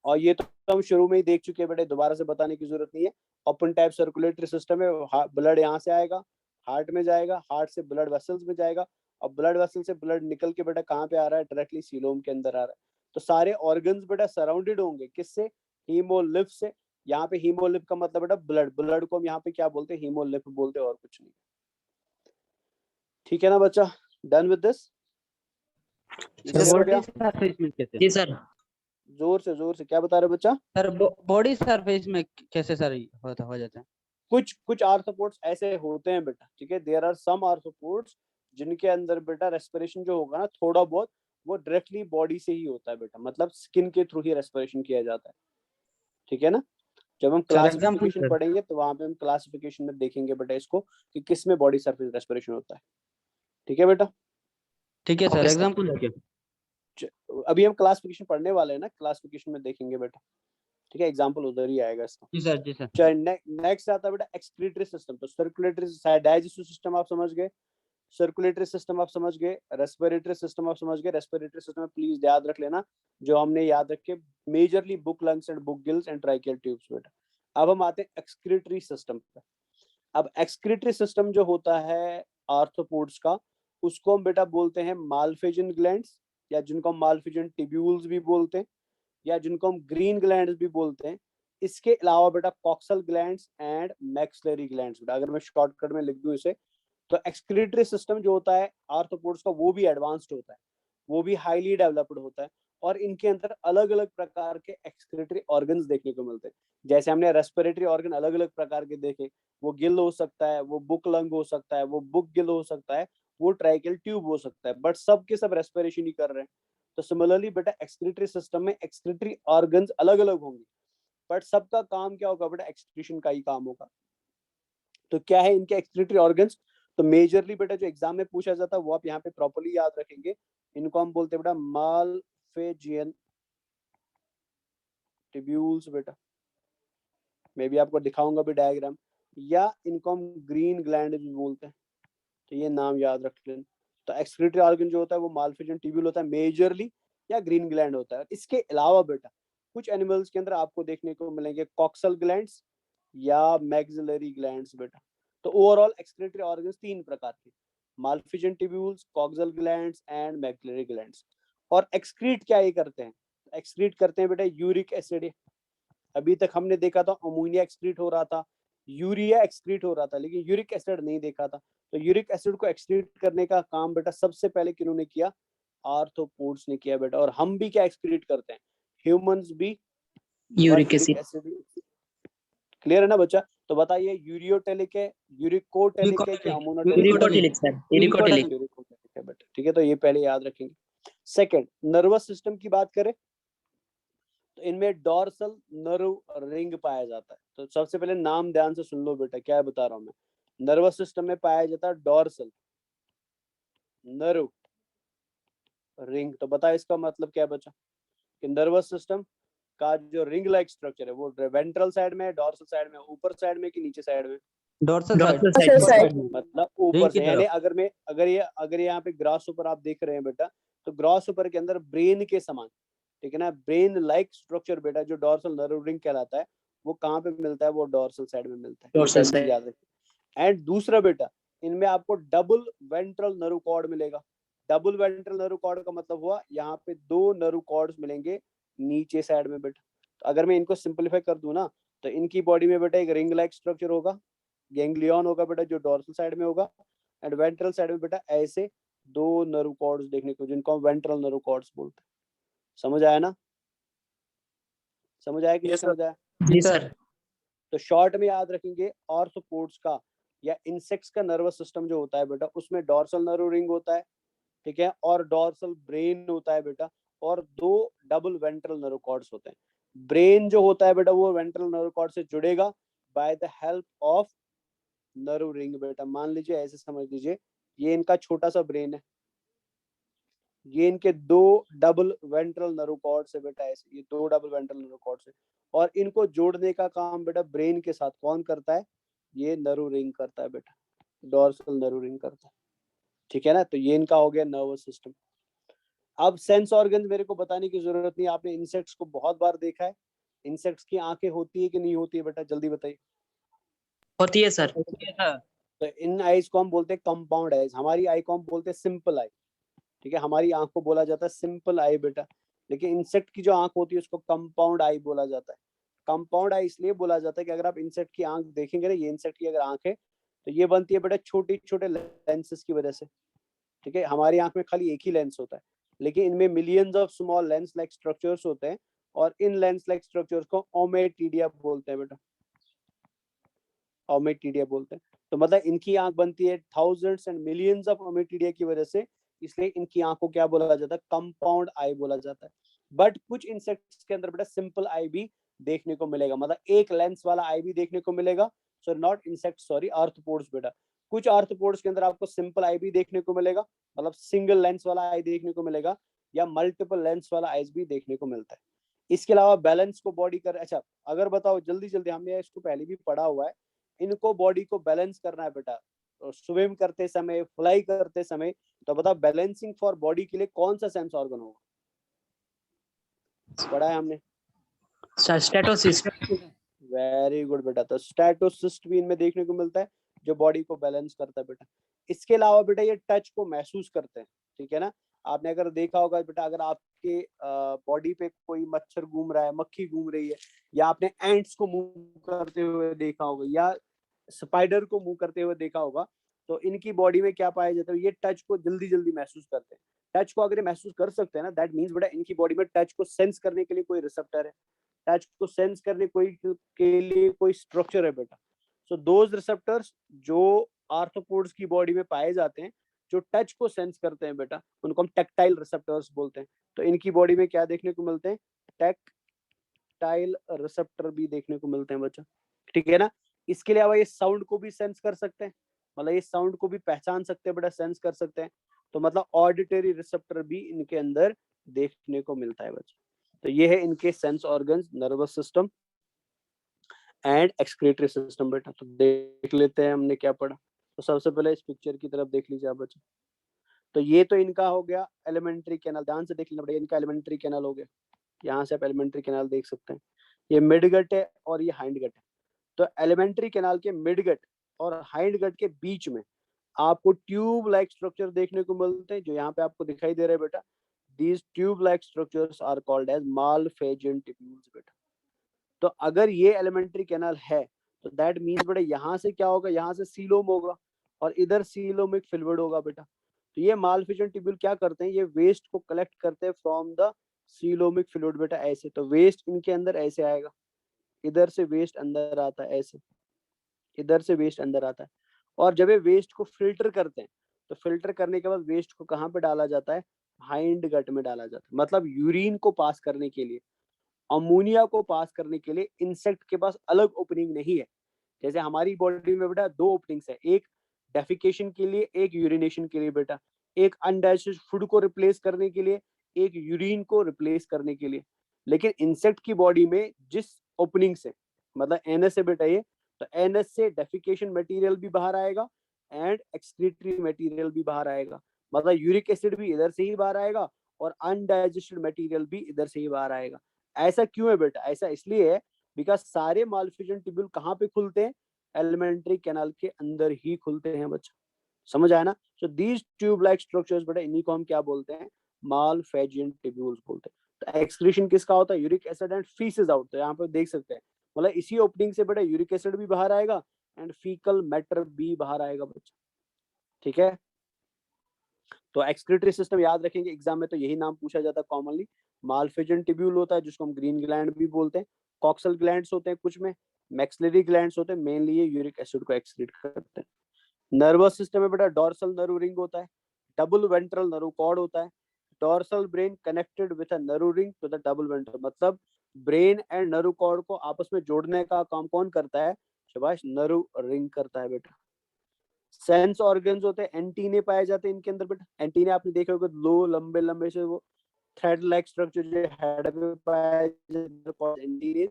S1: और ये तो हम शुरू में ही देख चुके हैं बेटे, दोबारा से बताने की जरूरत नहीं है। ओपन टाइप सर्कुलेटरी सिस्टम है, ब्लड यहाँ से आएगा, हार्ट में जाएगा, हार्ट से ब्लड वेसल्स में जाएगा, और ब्लड वेसल से ब्लड निकल के बेटा कहाँ पे आ रहा है? डायरेक्टली सीलोम के अंदर आ रहा है। तो सारे ऑर्गन्स बेटा सराउंडेड होंगे किससे? हीमोलिफ से। यहाँ पे हीमोलिफ का मतलब बेटा ब्लड, ब्लड को हम यहाँ पे क्या बोलते हैं? हीमोलिफ बोलते हैं, और कुछ नहीं। ठीक है ना बच्चा? Done with this? क्लियर हो गया?
S2: बॉडी सरफेस में कैसे?
S3: जी सर।
S1: जोर से क्या बता रहे बच्चा?
S2: सर बॉडी सरफेस में कैसे सर होता हो जाता है?
S1: कुछ आर्थ्रोपोड्स ऐसे होते हैं बेटा, ठीक है। देयर आर सम आर्थ्रोपोड्स जिनके अंदर बेटा रेस्पिरेशन जो होगा ना, थोड़ा बहुत वो डायरेक्टली बॉडी से ही होता है बेटा, मतलब स्किन के थ्रू ही रेस्पिरेशन किया जाता है, ठीक है ना। जब हम
S2: सर एग्जांपल
S1: क्लासिफिकेशन
S2: सर।
S1: पढ़ेंगे तो वहां पे हम क्लासिफिकेशन में देखेंगे बेटा इसको कि किस में बॉडी सरफेस रेस्पिरेशन होता है, ठीक है बेटा।
S2: ठीक है सर,
S3: Okay, sir.
S2: एग्जांपल देखिए।
S1: अभी हम क्लासिफिकेशन पढ़ने वाले हैं ना, क्लासिफिकेशन में देखेंगे बेटा, ठीक है, एग्जांपल उधर ही आएगा इसका।
S2: जी सर, जी सर।
S1: चल नेक्स्ट आता है बेटा एक्सक्रीटरी सिस्टम। तो सर्कुलेटरी डाइजेस्टिव सिस्टम आप समझ गए, सर्कुलेटरी सिस्टम आप समझ गए, रेस्पिरेटरी सिस्टम आप समझ गए। रेस्पिरेटरी सिस्टम में प्लीज याद रख लेना जो हमने याद रखे, majorly book lungs and book gills and tracheal tubes बेटा। अब हम आते हैं एक्सक्रीटरी सिस्टम पे। अब एक्सक्रीटरी सिस्टम जो होता है आर्थ्रोपोड्स का, उसको हम बेटा बोलते हैं मालफिजन ग्लैंड्स, या जिनको हम मालफिजन टिब्यूल्स भी बोलते हैं, या जिनको हम ग्रीन ग्लैंड्स भी बोलते हैं। इसके अलावा बेटा coxal glands and maxillary glands बेटा, अगर मैं शॉर्टकट में लिख दूं इसे, तो एक्सक्रीटरी सिस्टम जो होता है आर्थ्रोपोड्स का वो भी एडवांस्ड होता है, वो भी हाईली डेवलप्ड होता है, और इनके अंदर अलग अलग प्रकार के एक्सक्रीटरी ऑर्गन्स देखने को मिलते हैं। जैसे हमने रेस्पिरेटरी ऑर्गन अलग अलग प्रकार के देखे, वो गिल हो सकता है, वो बुक लंग हो सकता है, वो बुक गिल हो सकता है, वो ट्राइकल ट्यूब हो सकता है, बट सब के सब रेस्पिरेशन ही कर रहे हैं। तो सिमिलरली बेटा एक्सक्रीटरी सिस्टम में एक्सक्रीटरी ऑर्गन्स अलग अलग होंगे, बट सबका काम क्या होगा बेटा, एक्सक्रीशन का ही काम होगा। तो क्या है इनके एक्सक्रीटरी ऑर्गन्स, तो मेजरली बेटा जो एग्जाम में पूछा जाता है वो आप यहाँ पे प्रॉपर्ली याद रखेंगे। इनको हम बोलते हैं बेटा मालफिजियन टिब्यूल्स बेटा, मैं भी आपको दिखाऊंगा भी डायग्राम, या इनको हम ग्रीन ग्लैंड भी बोलते हैं, तो ये नाम याद रख लेना। तो एक्सक्रीटरी ऑर्गन जो होता है वो मालफिजियन टिब्यूल होता है मेजरली, या ग्रीन ग्लैंड होता है। इसके अलावा बेटा कुछ एनिमल्स के अंदर आपको देखने को मिलेंगे कॉक्सल ग्लैंड्स या मैक्सिलरी ग्लैंड्स बेटा। तो ओवरऑल एक्सक्रीटरी ऑर्गन्स तीन प्रकार के, Malpighian tubules, coxal glands and maxillary glands. और एक्सक्रीट क्या ये करते हैं, एक्सक्रीट करते हैं बेटा यूरिक एसिड। अभी तक हमने देखा था अमोनिया एक्सक्रीट हो रहा था, यूरिया एक्सक्रीट हो रहा था, लेकिन यूरिक एसिड नहीं देखा था। तो यूरिक एसिड को एक्सक्रीट करने का काम बेटा सबसे पहले किन्होंने किया, आर्थ्रोपोड्स ने किया बेटा। और हम भी क्या एक्सक्रीट करते हैं, ह्यूमंस भी
S3: uric
S1: uric
S3: acid,
S1: acid. Clear है ना बच्चा। तो बताइए यूरियोटेलिक है, यूरिकोटेलिक है कि
S3: यूरिकोटिलिक सर, यूरिकोटिलिक।
S1: यूरिकोटेलिक है बेटा, ठीक है। तो ये पहले याद रखेंगे। सेकंड, नर्वस सिस्टम की बात करें तो इनमें डॉर्सल नर्व रिंग पाया जाता है। तो सबसे पहले नाम ध्यान से सुन लो बेटा, क्या बता रहा हूं मैं। नर्वस सिस्टम में पाया जाता है डॉर्सल नर्व रिंग। तो बता इसका मतलब क्या बचा, कि नर्वस सिस्टम का जो रिंग लाइक स्ट्रक्चर है वो वेंट्रल साइड में है, डॉर्सल साइड में, ऊपर साइड में कि नीचे साइड में,
S2: डोर्सल
S3: डॉर्सल
S2: साइड
S3: साइड,
S1: मतलब
S2: रिंग
S1: ऊपर
S2: की
S1: से। यानी
S2: तरफ।
S1: अगर ये यहाँ पे ग्रास ऊपर आप देख रहे हैं बेटा, तो ग्रास ऊपर के अंदर ब्रेन के समान, ठीक है ना, ब्रेन लाइक स्ट्रक्चर बेटा जो डॉर्सल नर्व रिंग कहलाता है, वो कहाँ पे मिलता है, वो डॉर्सल साइड में मिलता है। ये
S3: डॉर्सल
S1: पहली चीज याद रखिए। एंड दूसरा बेटा, इनमें आपको डबल वेंट्रल नर्व कॉर्ड मिलेगा। डबल वेंट्रल नर्व कॉर्ड का मतलब हुआ यहाँ पे दो नर्व कॉर्ड्स मिलेंगे नीचे साइड में बेटा। तो अगर मैं इनको सिंपलीफाई कर दूं ना, तो इनकी बॉडी में बेटा एक रिंग लाइक स्ट्रक्चर होगा, गैंग्लियन होगा बेटा जो डॉर्सल साइड में होगा, एंड वेंट्रल साइड में बेटा ऐसे दो नर्व कॉर्ड्स देखने को, जिनको हम वेंट्रल नर्व कॉर्ड्स बोलते हैं। समझ आया ना, समझ आया कि नहीं समझ आया।
S3: जी सर।
S1: तो शॉर्ट में याद रखेंगे आर्थ्रोपोड्स का या इंसेक्ट्स का नर्वस सिस्टम जो होता है बेटा, उसमें डॉर्सल नर्व रिंग होता है, ठीक है, और डॉर्सल ब्रेन होता है बेटा, और दो डबल वेंट्रल नर्व कॉर्ड्स होते हैं। ब्रेन जो होता है बेटा वो वेंट्रल नर्व कॉर्ड से जुड़ेगा by the help of nerve ring बेटा। मान लीजिए ऐसे समझ लीजिए, ये इनका छोटा सा ब्रेन है, ये इनके दो डबल वेंट्रल नर्व कॉर्ड्स है बेटा, ऐसे ये दो डबल वेंट्रल नर्व कॉर्ड्स है, और इनको जोड़ने का काम बेटा ब्रेन के साथ कौन करता है, ये नर्व रिंग करता है बेटा, डॉर्सल नर्व रिंग करता है, ठीक है ना। तो ये इनका हो गया नर्वस सिस्टम। अब सेंस ऑर्गन मेरे को बताने की जरूरत नहीं, आपने इंसेक्ट्स को बहुत बार देखा है। इंसेक्ट्स की आंखें होती है कि नहीं होती है बेटा, जल्दी बताइए।
S3: होती है सर।
S1: तो इन आईज को हम बोलते हैं कंपाउंड आईज, हमारी आई को हम बोलते हैं सिंपल आई, ठीक है। हमारी आंख को बोला जाता है सिंपल आई बेटा, लेकिन इंसेक्ट की जो आंख होती है उसको कंपाउंड आई बोला जाता है। कंपाउंड आई इसलिए बोला जाता है कि अगर आप इंसेक्ट की आंख देखेंगे ना, ये इंसेक्ट की अगर आंख है तो ये बनती है बेटा छोटे छोटे लेंसेज की वजह से, ठीक है। हमारी आंख में खाली एक ही लेंस होता है, लेकिन इनमें millions of small lens like structures होते हैं, और इन लेंस लाइक स्ट्रक्चर्स को ओमेटिडिया बोलते हैं बेटा, ओमेटिडिया बोलते हैं। तो मतलब इनकी आंख बनती है thousands and millions of ommatidia की वजह से, इसलिए इनकी आंख को क्या बोला जाता है, कंपाउंड आई बोला जाता है। बट कुछ इंसेक्ट्स के अंदर बेटा सिंपल आई भी देखने को मिलेगा, मतलब एक लेंस वाला आई भी देखने को मिलेगा। So not insect, sorry, arthropods बेटा। कुछ आर्थ्रोपोड्स के अंदर आपको सिंपल आई भी देखने को मिलेगा, मतलब सिंगल लेंस वाला आई देखने को मिलेगा, या मल्टीपल लेंस वाला आईज भी देखने को मिलता है। इसके अलावा बैलेंस को बॉडी कर, अच्छा अगर बताओ जल्दी जल्दी, हमने इसको पहले भी पढ़ा हुआ है, इनको बॉडी को बैलेंस करना है बेटा, स्विम करते समय, फ्लाई करते समय, तो बताओ बैलेंसिंग फॉर बॉडी के लिए कौन सा सेंस ऑर्गन होगा, पढ़ा है हमने?
S3: स्टेटोसिस्ट।
S1: वेरी गुड बेटा, तो स्टैटोसिस्ट भी इनमें देखने को मिलता है जो बॉडी को बैलेंस करता है बेटा। इसके अलावा बेटा ये टच को महसूस करते हैं, ठीक है ना। आपने अगर देखा होगा बेटा, अगर आपके बॉडी पे कोई मच्छर घूम रहा है, मक्खी घूम रही है, या आपने एंट्स को मूव करते हुए देखा होगा, या स्पाइडर को मूव करते हुए देखा होगा, तो इनकी बॉडी में क्या पाया जाता है, ये टच को जल्दी जल्दी महसूस करते हैं। टच को अगर ये महसूस कर सकते हैं ना, दैट मीन्स बेटा इनकी बॉडी में टच को सेंस करने के लिए कोई रिसेप्टर है, टच को सेंस करने के लिए कोई स्ट्रक्चर है बेटा। सो दोज रिसेप्टर्स जो आर्थ्रोपोड्स की बॉडी में पाए जाते हैं, जो टच को सेंस करते हैं बेटा, उनको हम टैक्टाइल रिसेप्टर्स बोलते हैं। तो इनकी बॉडी में क्या देखने को मिलते हैं, टैक्टाइल रिसेप्टर भी देखने को मिलते हैं बच्चा, ठीक है ना। इसके अलावा ये साउंड को भी सेंस कर सकते हैं, मतलब ये साउंड को भी पहचान सकते हैं बेटा, सेंस कर सकते हैं। तो मतलब ऑडिटरी रिसेप्टर भी इनके अंदर देखने को मिलता है बच्चा। तो ये है इनके sense organs, nervous system and excretory system बेटा। तो देख लेते हैं हमने क्या पढ़ा। तो सबसे पहले इस पिक्चर की तरफ देख लीजिए आप बच्चे। तो ये तो इनका हो गया एलिमेंट्री कैनाल, ध्यान से देख लेना पड़ेगा, इनका एलिमेंट्री कैनाल हो गया। यहाँ से आप एलिमेंट्री कैनाल देख सकते हैं, ये मिड गट है और ये हाइंड गट है। तो एलिमेंट्री कैनाल के मिड गट और हाइंड गट के बीच में आपको ट्यूब लाइक स्ट्रक्चर देखने को मिलते हैं, जो यहाँ पे आपको दिखाई दे रहे हैं बेटा। These tube-like structures are called as Malpighian tubules बेटा। तो अगर ये एलिमेंट्री कैनाल है, तो दैट मीन्स बेटा यहाँ से क्या होगा, यहाँ से सीलोम होगा और इधर सीलोमिक फ्लूइड होगा बेटा। तो ये मालफिजियन ट्यूब्यूल क्या करते हैं, ये वेस्ट को कलेक्ट करते हैं फ्रॉम द सीलोमिक फ्लूइड बेटा, ऐसे। तो वेस्ट इनके अंदर ऐसे आएगा, इधर से वेस्ट अंदर आता है ऐसे, इधर से वेस्ट अंदर आता है। और जब ये वेस्ट को फिल्टर करते हैं, तो फिल्टर करने के बाद वेस्ट को कहाँ पे डाला जाता है, हाइंड गट में डाला जाता है। मतलब यूरिन को पास करने के लिए, अमोनिया को पास करने के लिए इंसेक्ट के पास अलग ओपनिंग नहीं है। जैसे हमारी बॉडी में बेटा दो ओपनिंग्स है, एक डेफिकेशन के लिए, एक यूरिनेशन के लिए बेटा, एक अनडाइजेस्टेड फूड को रिप्लेस करने के लिए, एक यूरिन को रिप्लेस करने के लिए। लेकिन इंसेक्ट की बॉडी में जिस ओपनिंग से, मतलब एनएस है बेटा ये, तो एनएस से डेफिकेशन मटेरियल भी बाहर आएगा एंड एक्सक्रीटरी मटेरियल भी बाहर आएगा। मतलब यूरिक एसिड भी इधर से ही बाहर आएगा और अनडाइजेस्टेड मटेरियल भी इधर से ही बाहर आएगा। ऐसा क्यों है बेटा, ऐसा इसलिए है बिकॉज सारे मालफिजियन ट्यूब्यूल कहाँ पे खुलते हैं, एलिमेंट्री कैनाल के अंदर ही खुलते हैं बच्चा, समझ आया ना। So these tube like structures बेटा, इन्हीं को हम क्या बोलते हैं, मालफिजियन ट्यूब्यूल्स बोलते हैं। तो एक्सक्रीशन किसका होता है, uric acid and faeces out. तो यहाँ पे देख सकते हैं, मतलब इसी ओपनिंग से बेटा यूरिक एसिड भी बाहर आएगा एंड फीकल मैटर भी बाहर आएगा बच्चा, ठीक है। तो एक्सक्रीटरी सिस्टम याद रखेंगे, एग्जाम में तो यही नाम पूछा जाता है कॉमनली। मालफिजियन ट्यूब्यूल होता है जिसको हम ग्रीन ग्लैंड भी बोलते हैं, कॉक्सल ग्लैंड्स होते हैं कुछ में, मैक्सिलरी ग्लैंड्स होते हैं, मेनली ये यूरिक एसिड को एक्सक्रीट करते हैं। नर्वस सिस्टम में बेटा डोर्सल नर्व रिंग होता है, डबल वेंट्रल नर्व कॉर्ड होता है, dorsal brain connected with a nerve ring to the double ventral. मतलब ब्रेन एंड नर्व कॉर्ड को आपस में जोड़ने का काम कौन करता है, शाबाश, नर्व रिंग करता है बेटा। सेंस ऑर्गन्स होते हैं, एंटीने पाए जाते हैं इनके अंदर बेटा। एंटीने आपने देखे होंगे, लो लंबे लंबे से वो थ्रेड लाइक स्ट्रक्चर जो हेड पे पाए जाते हैं, एंटीने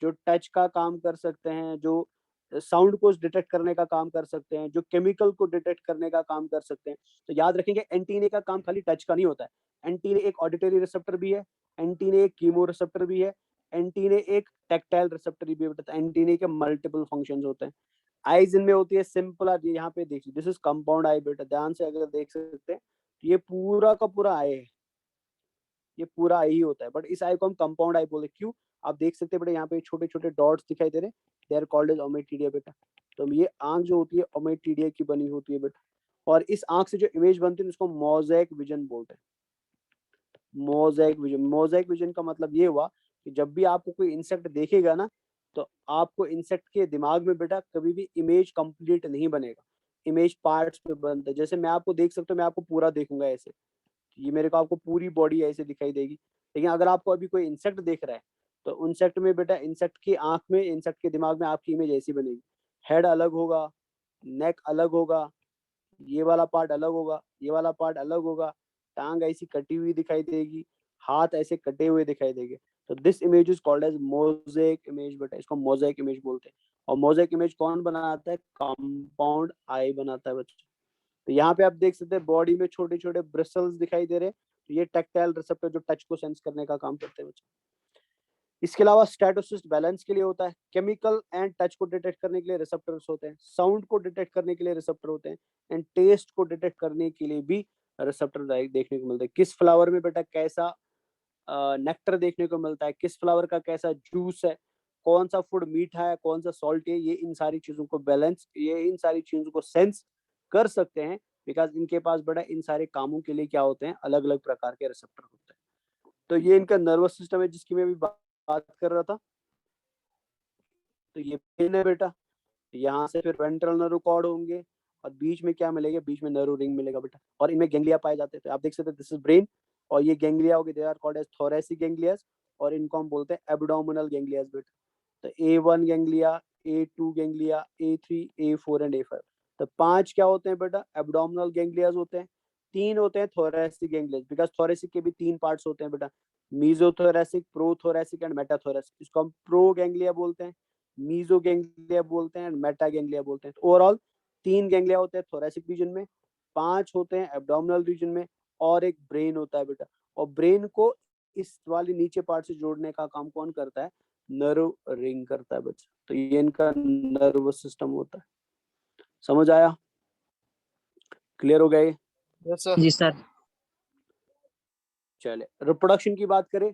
S1: जो टच का काम कर सकते हैं, जो साउंड को डिटेक्ट करने का काम कर सकते हैं, जो केमिकल को डिटेक्ट करने का काम कर सकते हैं। तो याद रखेंगे एंटीने का काम खाली टच का नहीं होता है, एंटीने एक ऑडिटरी रिसेप्टर भी है, एंटीने एक कीमो रिसेप्टर भी है, एंटीने एक टैक्टाइल रिसेप्टर भी है। तो एंटीने के मल्टीपल फंक्शंस होते हैं। आईज इनमें होती है सिंपल, यहाँ पे देखिए, दिस इज कंपाउंड आई बेटा, ध्यान से अगर देख सकते हैं, ये पूरा का पूरा आई है, ये पूरा आई ही होता है, बट इस आई को हम कंपाउंड आई बोलते हैं। क्यों, आप देख सकते हैं बेटा, यहाँ पे छोटे छोटे डॉट्स दिखाई दे रहे हैं, they are called as ommatidia बेटा। तो ये आंख जो होती है ओमेटिडिया की बनी होती है बेटा, और इस आंख से जो इमेज बनती है उसको मोज़ेक विजन बोलते हैं। मोज़ेक विजन, मोज़ेक विजन का मतलब ये हुआ कि जब भी आपको कोई इंसेक्ट देखेगा ना, तो आपको इंसेक्ट के दिमाग में बेटा कभी भी इमेज कंप्लीट नहीं बनेगा, इमेज पार्ट्स पे बनता है। जैसे मैं आपको देख सकता हूँ, मैं आपको पूरा देखूंगा ऐसे, ये मेरे को आपको पूरी बॉडी ऐसे दिखाई देगी। लेकिन अगर आपको अभी कोई इंसेक्ट देख रहा है तो इंसेक्ट में बेटा, इंसेक्ट की आंख में, इंसेक्ट के दिमाग में आपकी इमेज ऐसी बनेगी। हेड अलग होगा, नेक अलग होगा, ये वाला पार्ट अलग होगा, ये वाला पार्ट अलग होगा, टांग ऐसी कटी हुई दिखाई देगी, हाथ ऐसे कटे हुए दिखाई देंगे। तो this image is called as mosaic image बेटा, इसको मोज़ेक इमेज बोलते हैं। और मोज़ेक इमेज कौन बनाता है? कंपाउंड आई बनाता है बच्चे। तो यहाँ पे आप देख सकते हैं बॉडी में छोटे छोटे ब्रिसल्स दिखाई दे रहे हैं। तो ये टैक्टाइल रिसेप्टर जो टच को सेंस करने का काम करते हैं बच्चे। इसके अलावा स्टैटोसिस्ट बैलेंस के लिए होता है, केमिकल एंड टच को डिटेक्ट करने के लिए रिसेप्टर्स होते हैं, साउंड को डिटेक्ट करने के लिए रिसेप्टर होते हैं, एंड टेस्ट को डिटेक्ट करने के लिए भी रिसेप्टर देखने को मिलते हैं। किस फ्लावर में बेटा कैसा नेक्टर देखने को मिलता है, किस फ्लावर का कैसा जूस है, कौन सा फूड मीठा है, कौन सा सॉल्ट है, ये इन सारी चीजों को बैलेंस, ये इन सारी चीजों को सेंस कर सकते हैं। बिकॉज इनके पास बेटा इन सारे कामों के लिए क्या होते हैं, अलग अलग प्रकार के रिसेप्टर होते हैं। तो ये इनका नर्वस सिस्टम है जिसकी मैं अभी बात कर रहा था। तो ये ब्रेन है बेटा, यहाँ से फिर वेंट्रल नर्व कॉर्ड होंगे और बीच में क्या मिलेगा, बीच में नर्व रिंग मिलेगा बेटा, और इनमें गैंग्लिया पाए जाते हैं। तो आप देख सकते हैं दिस इज ब्रेन, और ये गैंग्लिया होगी, they are called as thoracic ganglias, और इनको हम बोलते हैं एब्डोमिनल गैंग्लियास बेटा। तो A1 ganglia, A2 ganglia, A3, A4 and A5। तो 5 क्या होते हैं बेटा, एब्डोमिनल गैंग्लियास होते हैं। 3 होते हैं थोरैसिक गैंग्लियास, बिकॉज थोरैसिक के भी 3 पार्ट्स होते हैं बेटा, मीजोथोरैसिक, प्रोथोरैसिक एंड मेटाथोरैसिक। इसको हम प्रो गैंग्लिया बोलते हैं, मीजो गैंग्लिया बोलते हैं, मेटा गैंग्लिया बोलते हैं। तो ओवरऑल 3 गैंग्लिया होते हैं थोरैसिक रीजन में, 5 होते हैं एब्डोमिनल रीजन में, और एक ब्रेन होता है बेटा। और ब्रेन को इस वाले नीचे पार्ट से जोड़ने का काम कौन करता है? नर्व रिंग करता है बच्चा। तो ये इनका नर्वस सिस्टम होता है। समझ आया? क्लियर हो गया ये?
S4: Yes sir.
S3: जी सर।
S1: चले रिप्रोडक्शन की बात करें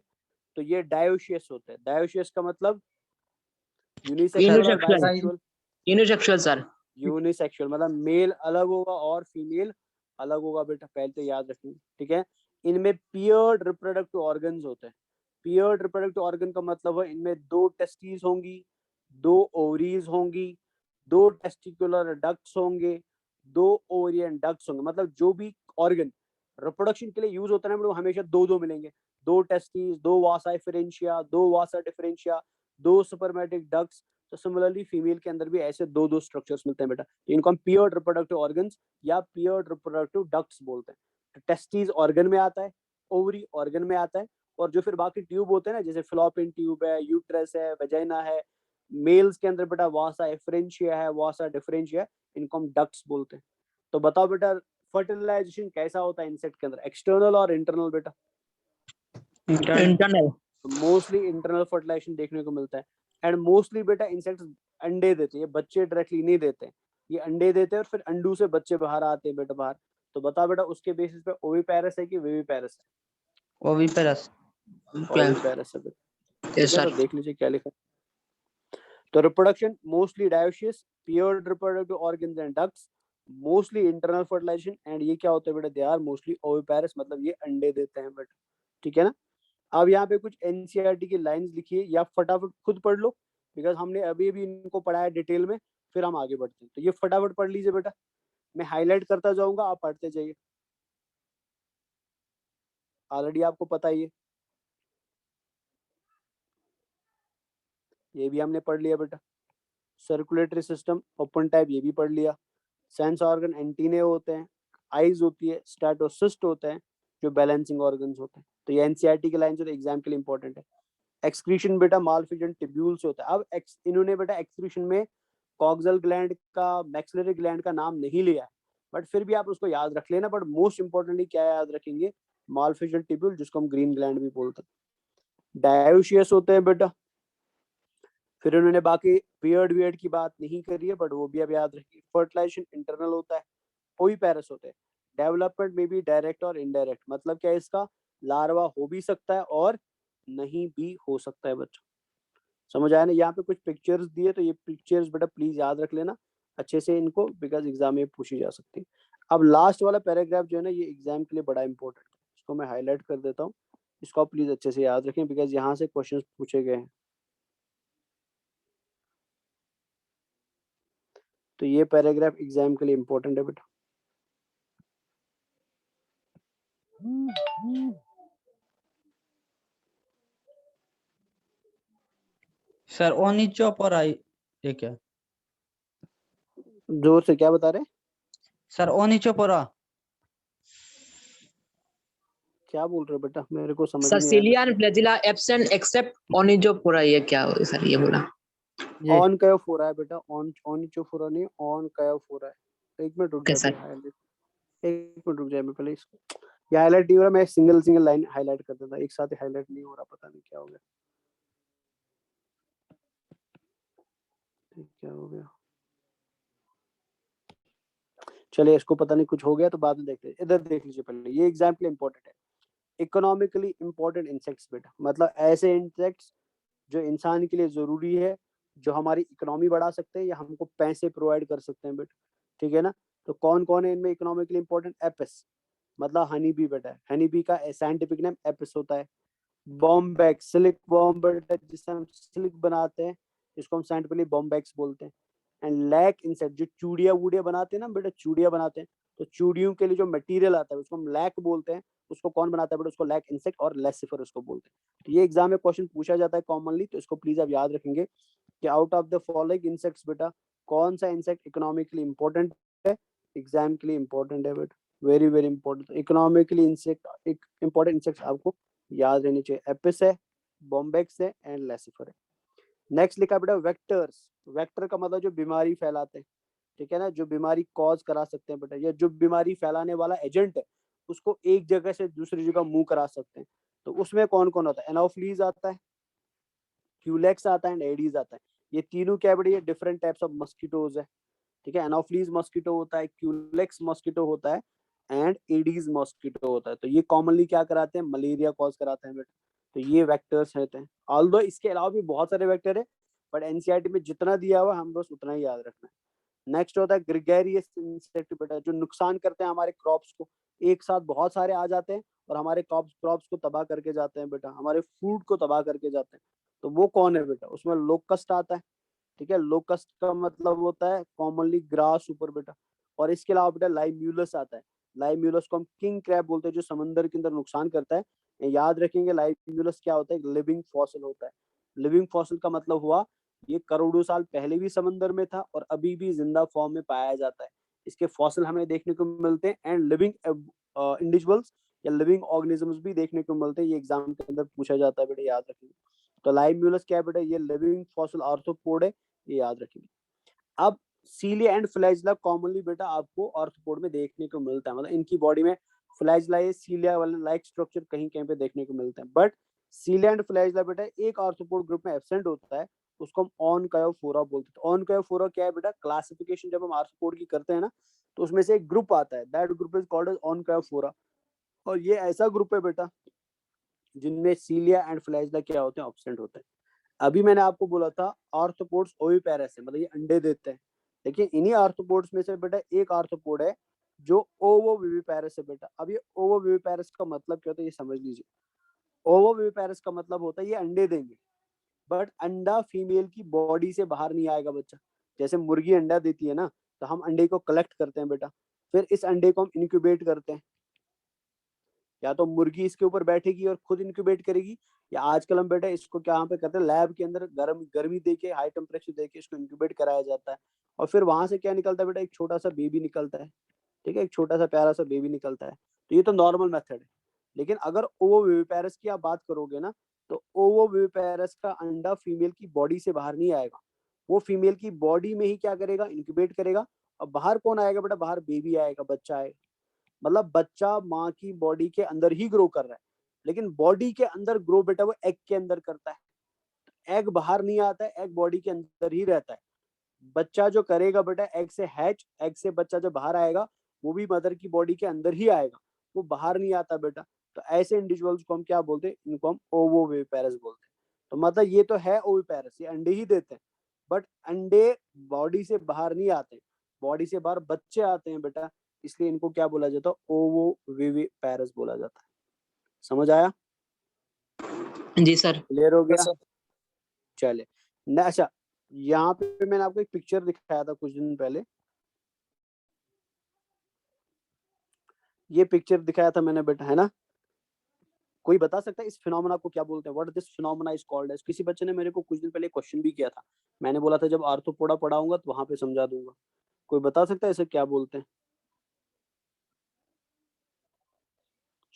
S1: तो ये डायोशियस होता है। डायोशियस का मतलब यूनिसेक्सुअल और
S3: unisexual.
S1: Bisexual.
S3: Unisexual sir.
S1: Unisexual मतलब मेल अलग होगा और फीमेल अलग होगा बेटा, पहले तो याद रखना, ठीक है। इनमें पियर्ड रिप्रोडक्टिव ऑर्गन्स होते हैं। पियर्ड रिप्रोडक्टिव ऑर्गन का मतलब है इनमें 2 टेस्टिस होंगी, 2 ओवरीज होंगी, 2 टेस्टिकुलर डक्ट्स होंगे, 2 ओवरियन डक्ट्स होंगे। मतलब जो भी ऑर्गन रिप्रोडक्शन के लिए यूज होता है ना, वो हमेशा 2-2 मिलेंगे। 2 टेस्टिस, 2 वासा एफरेंशिया, 2 वासा डिफरेंशिया, 2 सुपरमेटिक डक्ट्स। तो सिमिलरली फीमेल के अंदर भी ऐसे 2-2 स्ट्रक्चर्स मिलते हैं बेटा। इनको हम पियर्ड रिप्रोडक्टिव ऑर्गन्स या पियर्ड रिप्रोडक्टिव डक्ट्स बोलते हैं। तो टेस्टिस ऑर्गन में आता है, ओवरी ऑर्गन में आता है, और जो फिर बाकी ट्यूब होते हैं ना, जैसे फ्लोपियन ट्यूब है, यूट्रस है, वेजाइना है, मेल्स के अंदर बेटा वासा एफरेंशिया है, वासा डिफरेंशिया, इनको हम डक्ट्स बोलते हैं। तो बताओ बेटा फर्टिलाइजेशन कैसा होता है इंसेक्ट के अंदर, एक्सटर्नल और इंटरनल बेटा?
S3: इंटरनल।
S1: मोस्टली इंटरनल फर्टिलाइजेशन देखने को मिलता है। एंड मोस्टली बेटा इंसेक्ट्स अंडे देते हैं, ये बच्चे डायरेक्टली नहीं देते हैं, ये अंडे देते हैं और फिर अंडू से बच्चे बाहर आते हैं बेटा बाहर। तो बता बेटा उसके बेसिस पे ओविपेरस है कि विविपेरस है?
S2: ओविपेरस।
S1: ओविपेरस है बेटा, ठीक
S3: यस
S1: है। तो
S3: सर।
S1: देख लीजिए क्या लिखा है। तो reproduction mostly dioecious, paired reproductive organs and ducts, mostly internal fertilisation, and ये क्या होता है बेटा, दे आर मोस्टली ओविपेरस, मतलब ये अंडे देते हैं बेटा, ठीक है ना। अब यहाँ पे कुछ एनसीईआरटी की लाइंस लिखी है, या फटाफट खुद पढ़ लो, बिकॉज हमने अभी अभी इनको पढ़ा है डिटेल में, फिर हम आगे बढ़ते हैं। तो ये फटाफट पढ़ लीजिए बेटा, मैं हाईलाइट करता जाऊंगा, आप पढ़ते जाइए, ऑलरेडी आपको पता ही है, ये भी हमने पढ़ लिया बेटा। सर्कुलेटरी सिस्टम ओपन टाइप, ये भी पढ़ लिया। सेंस ऑर्गन एंटीने होते हैं, आईज होती है, स्टैटोसिस्ट होते हैं जो बैलेंसिंग ऑर्गन्स होते हैं। तो ये एनसीईआरटी की लाइन जो एग्जाम के लिए इंपॉर्टेंट है। एक्सक्रीशन बेटा मालफिजन टिब्यूल्स होता है। अब इन्होंने बेटा एक्सक्रीशन में कॉक्सल ग्लैंड का, मैक्सिलरी ग्लैंड का नाम नहीं लिया है, बट फिर भी आप उसको याद रख लेना। बट मोस्ट इंपॉर्टेंटली क्या याद रखेंगे, मालफिजन टिब्यूल, जिसको हम ग्रीन ग्लैंड भी बोलते हैं। डायोशियस होते हैं बेटा। फिर उन्होंने बाकी बियर्ड वियर्ड की बात नहीं करी है, बट वो भी अब याद रखिए। फर्टिलाइजेशन इंटरनल होता है, ओविपेरस होते हैं। डेवलपमेंट में भी डायरेक्ट और इनडायरेक्ट, मतलब क्या है इसका, लार्वा हो भी सकता है और नहीं भी हो सकता है बच्चों। समझ आया ना? यहाँ पे कुछ पिक्चर्स दिए, तो ये पिक्चर्स बेटा प्लीज याद रख लेना अच्छे से इनको, बिकॉज एग्जाम में पूछी जा सकती है। अब लास्ट वाला पैराग्राफ जो है ना, ये एग्जाम के लिए बड़ा इंपॉर्टेंट है, इसको मैं हाईलाइट कर देता हूँ। इसको आप प्लीज अच्छे से याद रखें, बिकॉज यहाँ से क्वेश्चन पूछे गए हैं। तो ये पैराग्राफ एग्जाम के लिए इंपॉर्टेंट है बेटा।
S2: सर ओनिचोपोरा ये क्या?
S1: जोर से क्या बता रहे हैं?
S2: सर ओनिचोपोरा
S1: क्या बोल रहे हो बेटा, मेरे को समझ
S3: सर
S1: नहीं आया।
S3: Cilia and flagella absent except onychophora, ये क्या हो सर, ये बोला।
S2: ये
S1: ऑन कायोफोरा है बेटा, ऑन ओनिचोफोरा नहीं, ऑन कायोफोरा है। एक मिनट रुक
S3: ओके
S1: जा
S3: सर।
S1: भाई, हाईलाइट एक मिनट रुक जाए, मैं पहले इसको ये हाईलाइट नहीं हो रहा, मैं सिंगल सिंगल लाइन हाईलाइट कर देता, एक साथ हाईलाइट नहीं हो रहा, पता नहीं क्या हो गया। क्या हो गया, चलिए इसको पता नहीं कुछ हो गया तो बाद में देखते हैं। इधर देख लीजिए पहले, ये एग्जाम्पल इंपॉर्टेंट है। इकोनॉमिकली इंपॉर्टेंट इंसेक्ट्स बेटा, मतलब ऐसे इंसेक्ट्स जो इंसान के लिए जरूरी है, जो हमारी इकोनॉमी बढ़ा सकते हैं या हमको पैसे प्रोवाइड कर सकते हैं बेटा, ठीक है ना। तो कौन कौन है इनमें इकोनॉमिकली इंपॉर्टेंट? एपिस, मतलब हनी बी बेटा, हनी बी का साइंटिफिक नेम एपिस होता है। बॉम्बैक्स, सिल्क वॉर्म बेटा, जिससे हम सिल्क बनाते हैं, इसको हम साइंटिफिकली बॉम्बैक्स बोलते हैं। एंड लैक इंसेक्ट, जो चूड़िया वूड़िया बनाते हैं ना बेटा, चूड़िया बनाते हैं, तो चूड़ियों के लिए जो मटेरियल आता है उसको हम लैक बोलते हैं। उसको कौन बनाता है बेटा? उसको लैक इंसेक्ट और लेसिफर उसको बोलते हैं। तो ये एग्जाम में क्वेश्चन पूछा जाता है कॉमनली, तो इसको प्लीज आप याद रखेंगे कि out of the following insects बेटा, कौन सा इंसेक्ट इकोनॉमिकली इंपॉर्टेंट है, एग्जाम के लिए इंपॉर्टेंट है बेटा, very very important. Economically insect, एक इंपॉर्टेंट इंसेक्ट आपको याद रहनी चाहिए, एपिस है, बॉम्बैक्स है एंड लेसिफर है। नेक्स्ट लिखा बेटा वेक्टर्स, वेक्टर का मतलब जो बीमारी फैलाते हैं, ठीक है ना, जो बीमारी कॉज करा सकते हैं बेटा, या जो बीमारी फैलाने वाला एजेंट है उसको एक जगह से दूसरी जगह मूव करा सकते हैं। तो उसमें कौन कौन होता है? एनोफ्लीज आता है, क्यूलेक्स आता है एंड एडीज आता है। ये तीनों क्या बेटा, ये डिफरेंट टाइप्स ऑफ मस्कीटोज है, ठीक है। एनोफ्लीज मस्कीटो होता है, क्यूलेक्स मस्कीटो होता है एंड एडीज मस्कीटो होता है। तो ये कॉमनली क्या कराते हैं? मलेरिया कॉज कराते हैं बेटा। तो ये वेक्टर्स रहते हैं, ऑल्दो इसके अलावा भी बहुत सारे वेक्टर है, बट एनसीईआरटी में जितना दिया हुआ हम बस उतना ही याद रखना है। नेक्स्ट होता है ग्रेगेरियस इंसेक्ट बेटा, जो नुकसान करते हैं हमारे क्रॉप्स को, एक साथ बहुत सारे आ जाते हैं और हमारे क्रॉप्स को तबाह करके जाते हैं बेटा, हमारे फूड को तबाह करके जाते हैं। तो वो कौन है बेटा? उसमें लोकस्ट आता है, ठीक है। लोकस्ट का मतलब होता है कॉमनली ग्रास ऊपर बेटा। और इसके अलावा बेटा लाइम्यूलस आता है, लाइम्यूलस को हम किंग क्रैब बोलते हैं, जो समंदर के अंदर नुकसान करता है। याद रखेंगे लाइम्यूलस क्या होता है? लिविंग फॉसिल होता है। लिविंग फॉसिल का मतलब हुआ ये करोड़ों साल पहले भी समंदर में था और अभी भी जिंदा फॉर्म में पाया जाता है। इसके फॉसिल हमें देखने को मिलते हैं एंड लिविंग इंडिविजुअल्स या लिविंग ऑर्गेनिजम्स भी देखने को मिलते हैं। ये एग्जाम के अंदर पूछा जाता है बेटा, याद रखिए। तो लाइम्यूलस क्या है बेटा? ये लिविंग फॉसिल आर्थ्रोपोड है, ये याद रखिए। अब सीलिया एंड फ्लैजिला कॉमनली बेटा आपको आर्थ्रोपोड में देखने को मिलता है, मतलब इनकी बॉडी में फ्लैजिला या सीलिया वाला लाइक स्ट्रक्चर कहीं कहीं पे देखने को मिलते हैं। बट सीलिया एंड फ्लैजिला बेटा एक आर्थ्रोपोड ग्रुप में एब्सेंट होता है, उसको हम ऑनकायोफोरा बोलते हैं। ऑनकायोफोरा क्या है बेटा? क्लासिफिकेशन जब हम आर्थ्रोपोड की करते हैं ना, तो उसमें से एक ग्रुप आता है, that group is called as onychophora. और ये ऐसा ग्रुप है बेटा जिनमें सीलिया एंड फ्लैजिला क्या होते हैं? एब्सेंट होते हैं। अभी मैंने आपको बोला था आर्थ्रोपोड्स ओविपेरस है, मतलब ये अंडे देते हैं। देखिए इन्हीं आर्थ्रोपोड्स में से बेटा एक आर्थ्रोपोड है जो ओवोविविपेरस है बेटा। अब ये ओवोविविपेरस का मतलब क्या होता है ये समझ लीजिए। ओवोविविपेरस का मतलब होता है ये अंडे देंगे, बट अंडा फीमेल की बॉडी से बाहर नहीं आएगा बच्चा। जैसे मुर्गी अंडा देती है ना, तो हम अंडे को कलेक्ट करते हैं बेटा, फिर इस अंडे को हम इंक्यूबेट करते हैं। या तो मुर्गी इसके ऊपर बैठेगी और खुद इंक्यूबेट करेगी, या आजकल हम बेटा इसको क्या यहाँ पे करते हैं, लैब के अंदर गर्मी देके हाई टेम्परेचर देके इसको इंक्यूबेट कराया जाता है। और फिर वहां से क्या निकलता है बेटा? एक छोटा सा बेबी निकलता है, ठीक है, एक छोटा सा प्यारा सा बेबी निकलता है। तो ये तो नॉर्मल मेथड है। लेकिन अगर ओवोविविपेरस की आप बात करोगे ना, तो ओवोविविपेरस का अंडा फीमेल की बॉडी से बाहर नहीं आएगा, वो फीमेल की बॉडी में ही क्या करेगा? इंक्यूबेट करेगा। और बाहर कौन आएगा बेटा? बाहर बेबी आएगा, बच्चा आएगा। मतलब बच्चा माँ की बॉडी के अंदर ही ग्रो कर रहा है, लेकिन बॉडी के अंदर ग्रो बेटा वो एग के अंदर करता है। एग बाहर नहीं आता है, एग बॉडी के अंदर ही रहता है। बच्चा जो करेगा बेटा, एग से हैच, एग से बच्चा जो बाहर आएगा वो भी मदर की बॉडी के अंदर ही आएगा, वो बाहर नहीं आता बेटा। तो ऐसे इंडिविजुअल्स को हम क्या बोलते हैं? इनको हम ओवोविविपेरस बोलते हैं। तो मतलब ये तो है ओविपेरस, ये अंडे ही देते हैं, बट अंडे बॉडी से बाहर नहीं आते, बॉडी से बाहर बच्चे आते हैं बेटा, इसलिए इनको क्या बोला जाता है? ओवोविविपेरस बोला जाता है। समझ आया?
S3: जी सर।
S1: क्लियर हो गया? चले अच्छा, यहाँ पे मैंने आपको एक पिक्चर दिखाया था कुछ दिन पहले, ये पिक्चर दिखाया था मैंने बेटा, है ना? कोई बता सकता है इस फिनोमेना को क्या बोलते हैं? What this phenomena is called as? किसी बच्चे ने मेरे को कुछ दिन पहले क्वेश्चन भी किया था, मैंने बोला था जब आर्थ्रोपोडा पढ़ाऊंगा तो वहां पे समझा दूंगा। कोई बता सकता है इसे क्या बोलते हैं?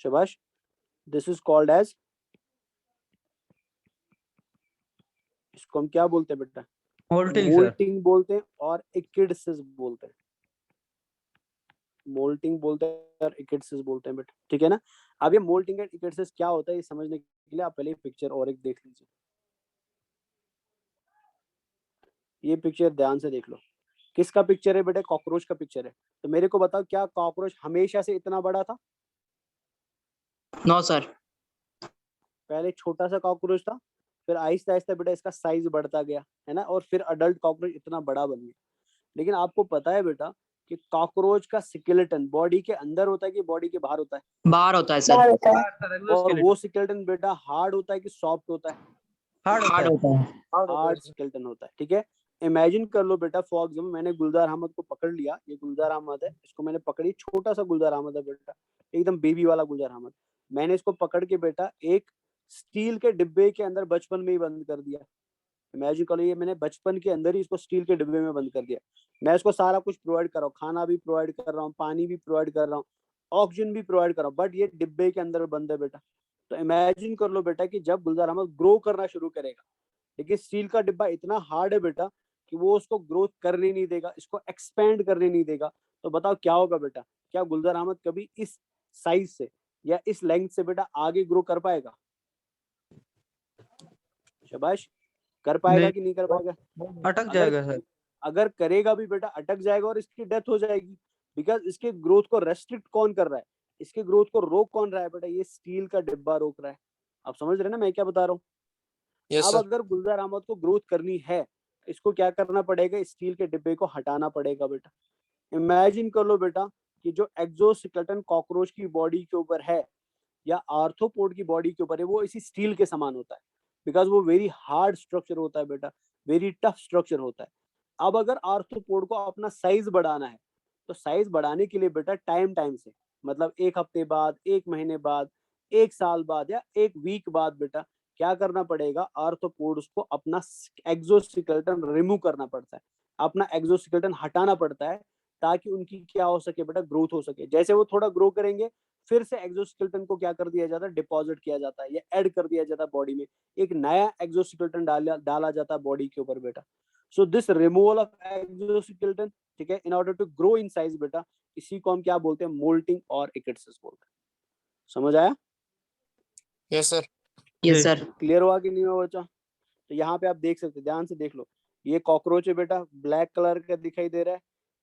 S1: शाबाश, दिस इज कॉल्ड एज, इसको हम क्या बोलते हैं बेटा?
S2: Moulting sir.
S1: मोल्टिंग बोलते हैं और इकिडसिस बोलते हैं। मोल्टिंग बोलते हैं और इकिडसिस बोलते हैं बेटा, ठीक है ना? अब ये मोल्टिंग एंड इकिडसिस क्या होता है ये समझने के लिए आप पहले पिक्चर और एक देख लीजिए। ये पिक्चर ध्यान से देख लो, किसका पिक्चर है बेटा? कॉकरोच का पिक्चर है। तो मेरे को बताओ, क्या कॉकरोच हमेशा से इतना बड़ा था?
S3: No sir.
S1: पहले छोटा सा कॉकरोच था, फिर आहिस्ता आहिस्ता बेटा इसका साइज बढ़ता गया, है ना? और फिर अडल्ट कॉकरोच इतना बड़ा बन गया। लेकिन आपको पता है बेटा कि कॉकरोच का स्केलेटन बॉडी के अंदर होता है कि बॉडी के बाहर होता है?
S3: बाहर होता है सर।
S1: और वो स्केलेटन बेटा हार्ड होता है कि सॉफ्ट होता है?
S3: हार्ड होता है।
S1: हार्ड स्केलेटन होता है, ठीक है? इमेजिन कर लो बेटा, फॉर एग्जाम्पल मैंने गुलजार अहमद को पकड़ लिया, ये गुलजार अहमद है, इसको मैंने पकड़ी, छोटा सा गुलजार अहमद है बेटा, एकदम बेबी वाला गुलजार अहमद। मैंने इसको पकड़ के बेटा एक स्टील के डिब्बे के अंदर बचपन में ही बंद कर दिया। इमेजिन करो, ये मैंने बचपन के अंदर ही इसको स्टील के डिब्बे में बंद कर दिया। मैं इसको सारा कुछ प्रोवाइड कर रहा हूँ, खाना भी प्रोवाइड कर रहा हूँ, पानी भी प्रोवाइड कर रहा हूँ, ऑक्सीजन भी प्रोवाइड कर रहा हूँ, बट ये डिब्बे के अंदर बंद है बेटा। तो इमेजिन कर लो बेटा कि जब गुलजार अहमद ग्रो करना शुरू करेगा, लेकिन स्टील का डिब्बा इतना हार्ड है बेटा कि वो उसको ग्रोथ करने नहीं देगा, इसको एक्सपेंड करने नहीं देगा। तो बताओ क्या होगा बेटा? क्या गुलजार अहमद कभी इस साइज से या इस लेंथ से बेटा आगे ग्रो कर पाएगा? शाबाश, कर पाएगा
S2: नहीं,
S1: कि नहीं कर पाएगा?
S2: अटक
S1: अगर
S2: जाएगा सर।
S1: अगर करेगा भी बेटा अटक जाएगा और इसकी डेथ हो जाएगी। बिकॉज इसके ग्रोथ को रेस्ट्रिक्ट कौन कर रहा है? इसके ग्रोथ को रोक कौन रहा है बेटा? ये स्टील का डिब्बा रोक रहा है। आप समझ रहे हैं ना मैं क्या बता रहा हूँ?
S4: यस
S1: अब
S4: सर।
S1: अगर गुलजार अहमद को ग्रोथ करनी है, इसको क्या करना पड़ेगा? स्टील के डिब्बे को हटाना पड़ेगा बेटा। इमेजिन कर लो बेटा कि जो एक्सोस्केलेटन कॉकरोच की बॉडी के ऊपर है या आर्थ्रोपोड की बॉडी के ऊपर है, वो इसी स्टील के समान होता है। बिकॉज वो वेरी हार्ड स्ट्रक्चर होता है बेटा, वेरी टफ स्ट्रक्चर होता है। अब अगर आर्थ्रोपोड को अपना साइज बढ़ाना है, तो साइज बढ़ाने के लिए बेटा टाइम टाइम से, मतलब 1 हफ्ते बाद, 1 महीने बाद, 1 साल बाद या 1 वीक बाद बेटा क्या करना पड़ेगा? आर्थ्रोपोड्स को अपना एक्सोस्केलेटन रिमूव करना पड़ता है, अपना एक्सोस्केलेटन हटाना पड़ता है, ताकि उनकी क्या हो सके बेटा? ग्रोथ हो सके। जैसे वो थोड़ा ग्रो करेंगे, फिर से एक्सोस्केलेटन को क्या कर दिया जाता है? डिपॉजिट किया जाता है या ऐड कर दिया जाता है बॉडी में, एक नया एक्सोस्केलेटन डाला जाता है बॉडी के ऊपर बेटा। So this removal of exoskeleton, ठीक है, in order to grow in size बेटा, इसी को हम क्या बोलते हैं? मोल्टिंग और इकिडसिस बोलते हैं। समझ आया?
S4: Yes sir.
S3: Yes sir.
S1: Clear हुआ कि नहीं हुआ बच्चा? तो यहाँ पे आप देख सकते हैं, ध्यान से देख लो, ये कॉकरोच है बेटा, ब्लैक कलर का दिखाई दे रहा है,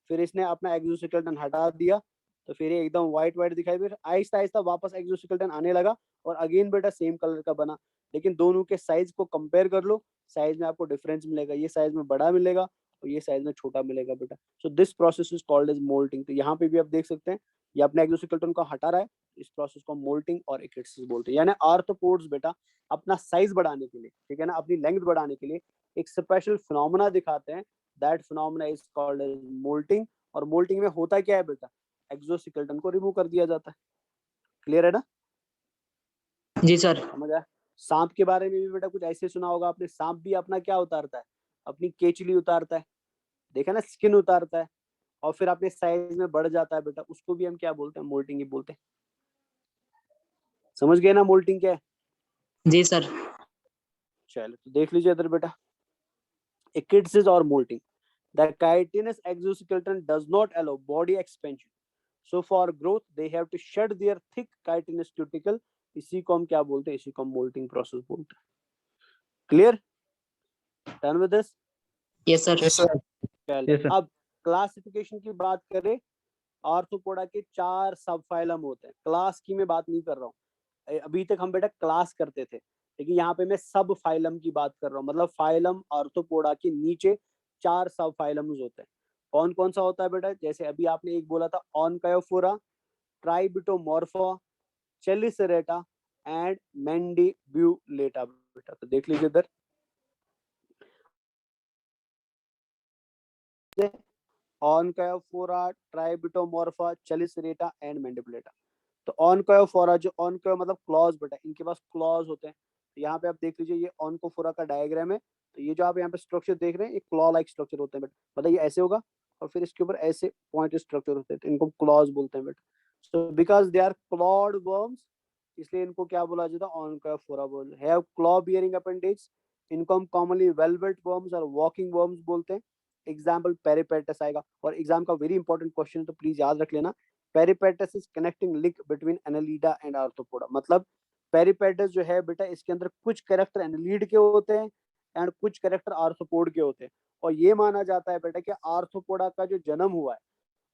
S1: फिर इसने अपना एक्सोस्केलेटन हटा दिया, तो फिर ये एकदम व्हाइट व्हाइट दिखाई दे रहा है, आहिस्ता आहिस्ता वापस एक्सोस्केलेटन आने लगा और अगेन बेटा सेम कलर का बना। लेकिन दोनों के साइज को कंपेयर कर लो, साइज में आपको डिफरेंस मिलेगा, ये साइज में बड़ा मिलेगा और ये साइज में छोटा मिलेगा बेटा। So this process is called as moulting. तो यहाँ पे भी आप देख सकते हैं, ये अपने एक्सोस्केलेटन को हटा रहा है, इस प्रोसेस को मोल्टिंग और इकिडसिस बोलते हैं। यानी आर्थ्रोपोड्स बेटा अपना साइज बढ़ाने के लिए, ठीक है ना, अपनी लेंथ बढ़ाने के लिए एक स्पेशल फिनोमेना दिखाते हैं, that phenomena is called as moulting. और मोल्टिंग में होता क्या है बेटा? एक्सोस्केलेटन को रिमूव कर दिया जाता है। क्लियर है ना?
S3: जी सर।
S1: समझ आया? सांप के बारे में भी बेटा कुछ ऐसे सुना होगा आपने, सांप भी अपना क्या उतारता है? अपनी केचली उतारता है, देखा ना, स्किन उतारता है, और फिर अपने साइज में बढ़ जाता है बेटा, उसको भी हम क्या बोलते हैं? मोल्टिंग ही बोलते हैं। समझ गए ना मोल्टिंग क्या है?
S3: जी सर।
S1: चलो तो देख लीजिए इधर बेटा, इकिडसिस और moulting. The chitinous exoskeleton does not allow body expansion. So for growth, they have to shed their thick chitinous cuticle. इसी को हम क्या बोलते हैं? इसी को हम मोल्टिंग प्रोसेस बोलते हैं। Clear? Done with this?
S3: Yes sir.
S4: Yes sir.
S1: चलो
S2: Yes, sir.
S1: अब क्लासिफिकेशन की बात करें, आर्थ्रोपोडा के 4 सब फाइलम होते हैं। क्लास की मैं बात नहीं कर रहा हूँ, अभी तक हम बेटा क्लास करते थे, लेकिन यहाँ पे मैं सब फाइलम की बात कर रहा हूँ। मतलब फाइलम आर्थ्रोपोडा के नीचे 4 सब फाइलम्स होते हैं। कौन कौन सा होता है बेटा? जैसे अभी आपने एक बोला था, ऑनकायोफोरा, ट्राइबिटोमॉर्फा, चेलिसरेटा एंड मैंडिब्यूलेटा बेटा। तो देख लीजिए इधर, से ऑनकायोफोरा, ट्राइबिटोमॉर्फा, चेलिसरेटा एंड मैंडिबुलेटा। तो ऑनकायोफोरा, जो ऑनकायो मतलब क्लॉज बेटा, इनके पास क्लॉज होते हैं। तो यहाँ पे आप देख लीजिए, ये ऑनकोफोरा का डायग्राम है। तो ये जो आप यहाँ पे स्ट्रक्चर देख रहे हैं, ये क्लॉ लाइक स्ट्रक्चर होते हैं बेटा। मतलब ये ऐसे होगा और फिर इसके ऊपर ऐसे पॉइंट स्ट्रक्चर होते हैं, तो इनको क्लॉज बोलते हैं बेटा। So because they are clawed worms, इसलिए इनको क्या बोला जाता है, ऑनकायोफोरा बोलते हैं। हैव क्लॉ बियरिंग अपेंडेज, इनको हम कॉमनली वेलवेट वर्म्स और वॉकिंग वर्म्स बोलते हैं। एग्जाम्पल पेरिपेटस आएगा, और एग्जाम का वेरी इंपॉर्टेंट क्वेश्चन है, तो प्लीज याद रख लेना। Peripatus is connecting link between annelida and arthropoda. मतलब पेरिपेटस जो है बेटा, इसके अंदर कुछ कैरेक्टर एनालिड के होते हैं एंड कुछ कैरेक्टर आर्थ्रोपोड के होते हैं। और ये माना जाता है बेटा कि आर्थ्रोपोडा का जो जन्म हुआ है,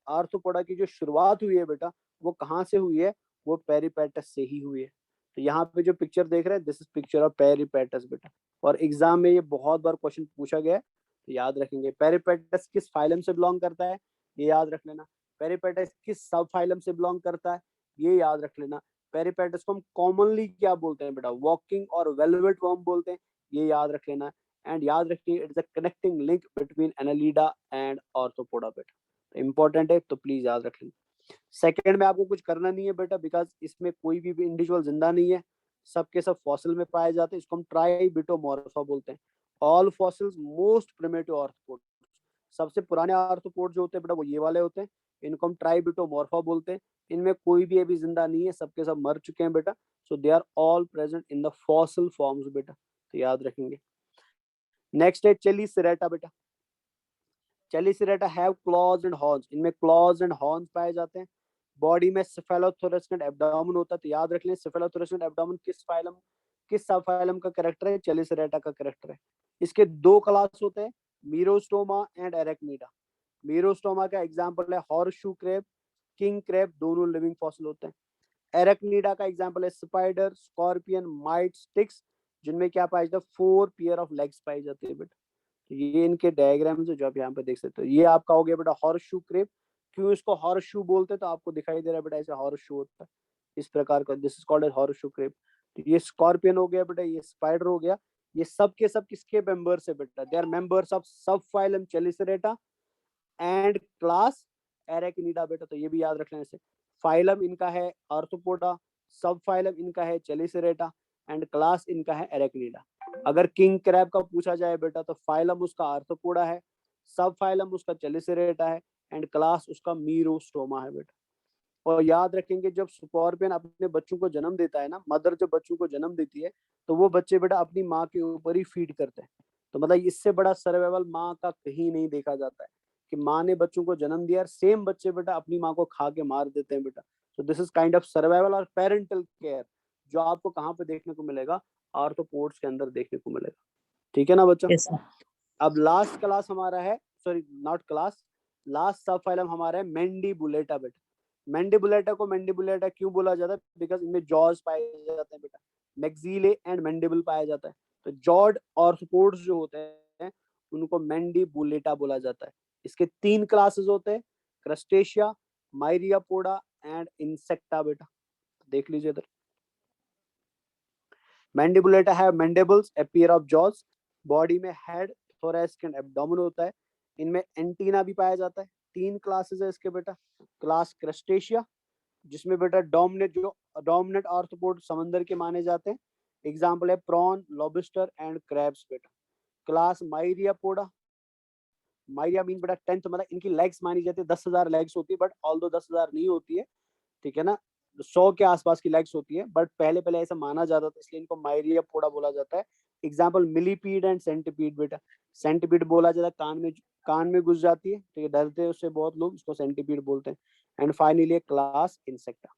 S1: आर्थ्रोपोडा की जो शुरुआत हुई है बेटा, वो कहाँ से हुई है, वो पेरिपेटस से ही हुई है। तो यहाँ पे जो पिक्चर देख रहे हैं, दिस इज पिक्चर ऑफ पेरिपेटस बेटा। और एग्जाम में ये बहुत बार क्वेश्चन पूछा गया है, तो याद रखेंगे। पेरिपेटस किस फाइलम से बिलोंग करता है, ये याद रख लेना। पेरिपेटस किस सब फाइलम से बिलोंग करता है, ये याद रख लेना। पेरिपेटस को हम कॉमनली क्या बोलते हैं बेटा, वॉकिंग और वेलवेट वर्म बोलते हैं, ये याद रख लेना। एंड याद रखिए, it's a connecting link between annelida and arthropoda बेटा। इंपॉर्टेंट है, तो प्लीज याद रख लेना। सेकेंड में आपको कुछ करना नहीं है बेटा, बिकॉज इसमें कोई भी इंडिविजुअल जिंदा नहीं है, सबके सब फॉसिल में पाए जाते हैं। इसको हम ट्राइबिटोमॉर्फा बोलते हैं। All fossils most primitive arthropod, सबसे पुराने आर्थ्रोपोड जो होते हैं बेटा, वो ये वाले होते हैं। इनको हम ट्राइबिटोमॉर्फा बोलते हैं। इनमें कोई भी अभी जिंदा नहीं है, सबके सब मर चुके हैं बेटा। So they are all present in the fossil forms बेटा, तो याद रखेंगे। नेक्स्ट है चेलिसरेटा बेटा। Chelicerata have claws and horns, इनमें क्लॉज एंड हॉर्न्स पाए जाते हैं। बॉडी में सेफेलोथोरैक्स एंड एब्डोमेन होता है, तो याद रख लें सेफेलोथोरैक्स एंड एब्डोमेन किस फाइलम, किस सब फाइलम का कैरेक्टर है, चेलिसरेटा का कैरेक्टर है। इसके दो क्लास होते हैं, मीरोस्टोमा एंड एरेक्निडा। मीरोस्टोमा का एग्जांपल है हॉर्सशू क्रैब, किंग क्रैब, दोनों लिविंग फॉसिल होते हैं। एरेक्निडा का एग्जांपल है स्पाइडर, स्कॉर्पियन, माइट, स्टिक्स, जिनमें क्या पाया जाता है, 4 पेयर ऑफ लेग्स पाई जाती है बेटा। तो ये इनके डायग्राम्स है जो आप यहाँ पे देख सकते हो। ये आपका हो गया बेटा हॉर्सशू क्रेब। क्यों इसको हॉर्सशू बोलते हैं, तो आपको दिखाई दे रहा है बेटा, ऐसे हॉर्सशू होता है इस प्रकार का, this is called as horseshoe crab. तो ये स्कॉर्पियन हो गया बेटा, ये स्पाइडर हो गया। ये सब के सब किसके मेंबर्स है बेटा, दे आर मेंबर्स ऑफ सब फाइलम चेलिसरेटा एंड क्लास एरेक्निडा बेटा। तो ये भी याद रख लेने से, फाइलम इनका है आर्थ्रोपोडा, सब फाइलम इनका है चेलिसरेटा एंड क्लास इनका है एरेक्निडा। अगर किंग क्रैब का पूछा जाए बेटा, तो फाइलम उसका आर्थ्रोपोडा है, सब फाइलम उसका चेलिसरेटा है एंड क्लास उसका मीरोस्टोमा है बेटा। और याद रखेंगे, जब स्कॉर्पियन अपने बच्चों को जन्म देता है ना, मदर जब बच्चों को जन्म देती है, तो वो बच्चे बेटा अपनी माँ के ऊपर ही फीड करते हैं। तो मतलब इससे बड़ा सर्वाइवल माँ का कहीं नहीं देखा जाता है, कि माँ ने बच्चों को जन्म दिया और सेम बच्चे बेटा अपनी माँ को खा के मार देते हैं बेटा। तो this is kind of survival और पेरेंटल केयर, जो आपको कहाँ पे देखने को मिलेगा, आर्थ्रोपोड्स के अंदर देखने को मिलेगा। ठीक है ना बच्चों।
S3: Yes, sir.
S1: अब लास्ट क्लास हमारा है, सॉरी नॉट क्लास, लास्ट सब फाइलम हमारा है मैंडिबुलेटा बेटा। मैंडिबुलेटा को मैंडिबुलेटा क्यों बोला जाता है, बिकॉज इनमें जॉज पाए जाते हैं बेटा, मैक्सिले एंड मैंडिबल पाया जाता है। तो जॉड आर्थ्रोपोड्स जो होते हैं, उनको मैंडिबुलेटा बोला जाता है। इसके 3 क्लासेस होते हैं, क्रस्टेशिया, माइरियापोडा एंड इंसेक्टा बेटा। देख लीजिए इधर, मैंडिबुलेटा है mandibles, a pair of jaws. Body में हेड, थोरैसिक एंड एब्डोमेन होता है। इनमें एंटीना भी पाया जाता है। 3 क्लासेस है इसके बेटा। क्लास क्रस्टेशिया, जिसमें बेटा डोमिनेंट आर्थ्रोपोड समंदर के माने जाते हैं। एग्जाम्पल है प्रॉन, लॉबस्टर एंड क्रैब्स बेटा। क्लास माइरियापोडा, माइरिया मीन बेटा 10th, मतलब इनकी लेग्स मानी जाती है 10,000 लेग्स होती है, बट ऑल्दो 10,000 नहीं होती है, ठीक है ना, 100 के आसपास की लेग्स होती है, बट पहले पहले ऐसा माना जाता था, इसलिए इनको माइरियापोडा बोला जाता है। एग्जाम्पल मिलीपीड एंड सेंटीपीड बेटा। सेंटीपीड बोला जाता है कान में घुस जाती है, तो ये डरते हैं उससे बहुत लोग, इसको सेंटीपीड बोलते हैं। And finally class insecta.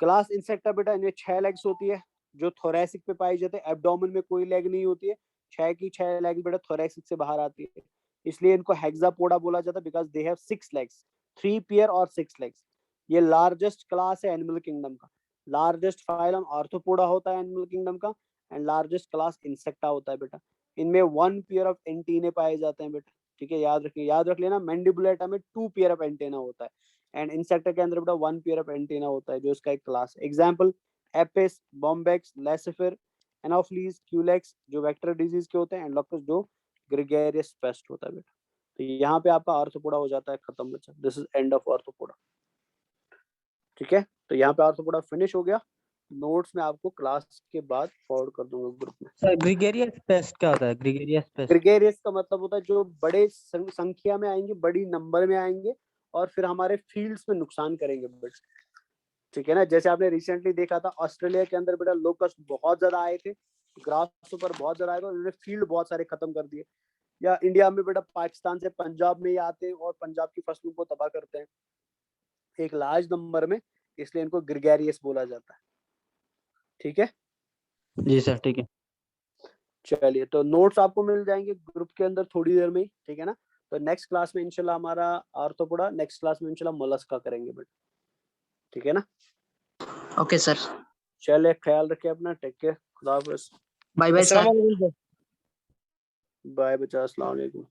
S1: Class insecta बेटा, इनमें 6 लेग्स होती है, जो थोरैसिक पे पाई जाती है। एब्डोमेन में कोई लेग नहीं होती है, 6 की 6 लेग बेटा थोरैसिक से बाहर आती है, इसलिए इनको हेक्सापोडा बोला जाता है, because they have 6 legs, 3 pair और 6 लेग्स। ये लार्जेस्ट क्लास है एनिमल किंगडम का। लार्जेस्ट फाइलम आर्थ्रोपोडा होता है एनिमल किंगडम का, एंड लार्जेस्ट क्लास इंसेक्टा होता है बेटा। इनमें 1 पेयर ऑफ एंटीने पाए जाते हैं बेटा, ठीक है, याद रख लेना। मैंडिबुलेटा में 2 पेयर ऑफ एंटेना होता है, एंड इंसेक्टा के अंदर बेटा 1 पेयर ऑफ एंटीना होता है, जो इसका एक क्लास है। Example Apis, Bombyx, Laccifer, Anopheles, Culex जो वेक्टर डिजीज के होते हैं, एंड लोकस जो ग्रेगेरियस पेस्ट होता है बेटा। तो यहाँ पे आपका आर्थ्रोपोडा हो जाता है खत्म बच्चा। This is end of arthropoda. ठीक है, तो यहाँ पे आर्थ्रोपोडा फिनिश हो गया। नोट्स में आपको क्लास के बाद फॉरवर्ड कर दूंगा ग्रुप में।
S2: सर ग्रिगेरियस पेस्ट क्या होता है? ग्रिगेरियस पेस्ट
S1: ग्रेगेरियस का मतलब होता है जो बड़े संख्या में आएंगे, बड़ी नंबर में आएंगे और फिर हमारे फील्ड्स में नुकसान करेंगे बेटा। ठीक है ना, जैसे आपने रिसेंटली देखा था ऑस्ट्रेलिया के अंदर बेटा लोकस्ट बहुत ज्यादा आए थे, ग्रास ऊपर बहुत ज्यादा आए थे, उन्होंने फील्ड बहुत सारे खत्म कर दिए। या इंडिया में बेटा पाकिस्तान से पंजाब में ही आते हैं और पंजाब की फसलों को तबाह करते हैं एक लार्ज नंबर में, इसलिए इनको ग्रिगेरियस बोला जाता है। ठीक है,
S2: जी सर ठीक है।
S1: चलिए तो नोट्स आपको मिल जाएंगे ग्रुप के अंदर थोड़ी देर में ही। ठीक है ना, तो नेक्स्ट क्लास में इंशाल्लाह हमारा आर्थ्रोपोडा, नेक्स्ट क्लास में इंशाल्लाह मोलस्का करेंगे बेटा। ठीक है ना,
S3: ओके सर,
S1: चलिए ख्याल रखिए अपना, टेक केयर, खुदा हाफिज,
S3: बाय बाय सर।
S1: बाय बच्चा, अस्सलाम वालेकुम।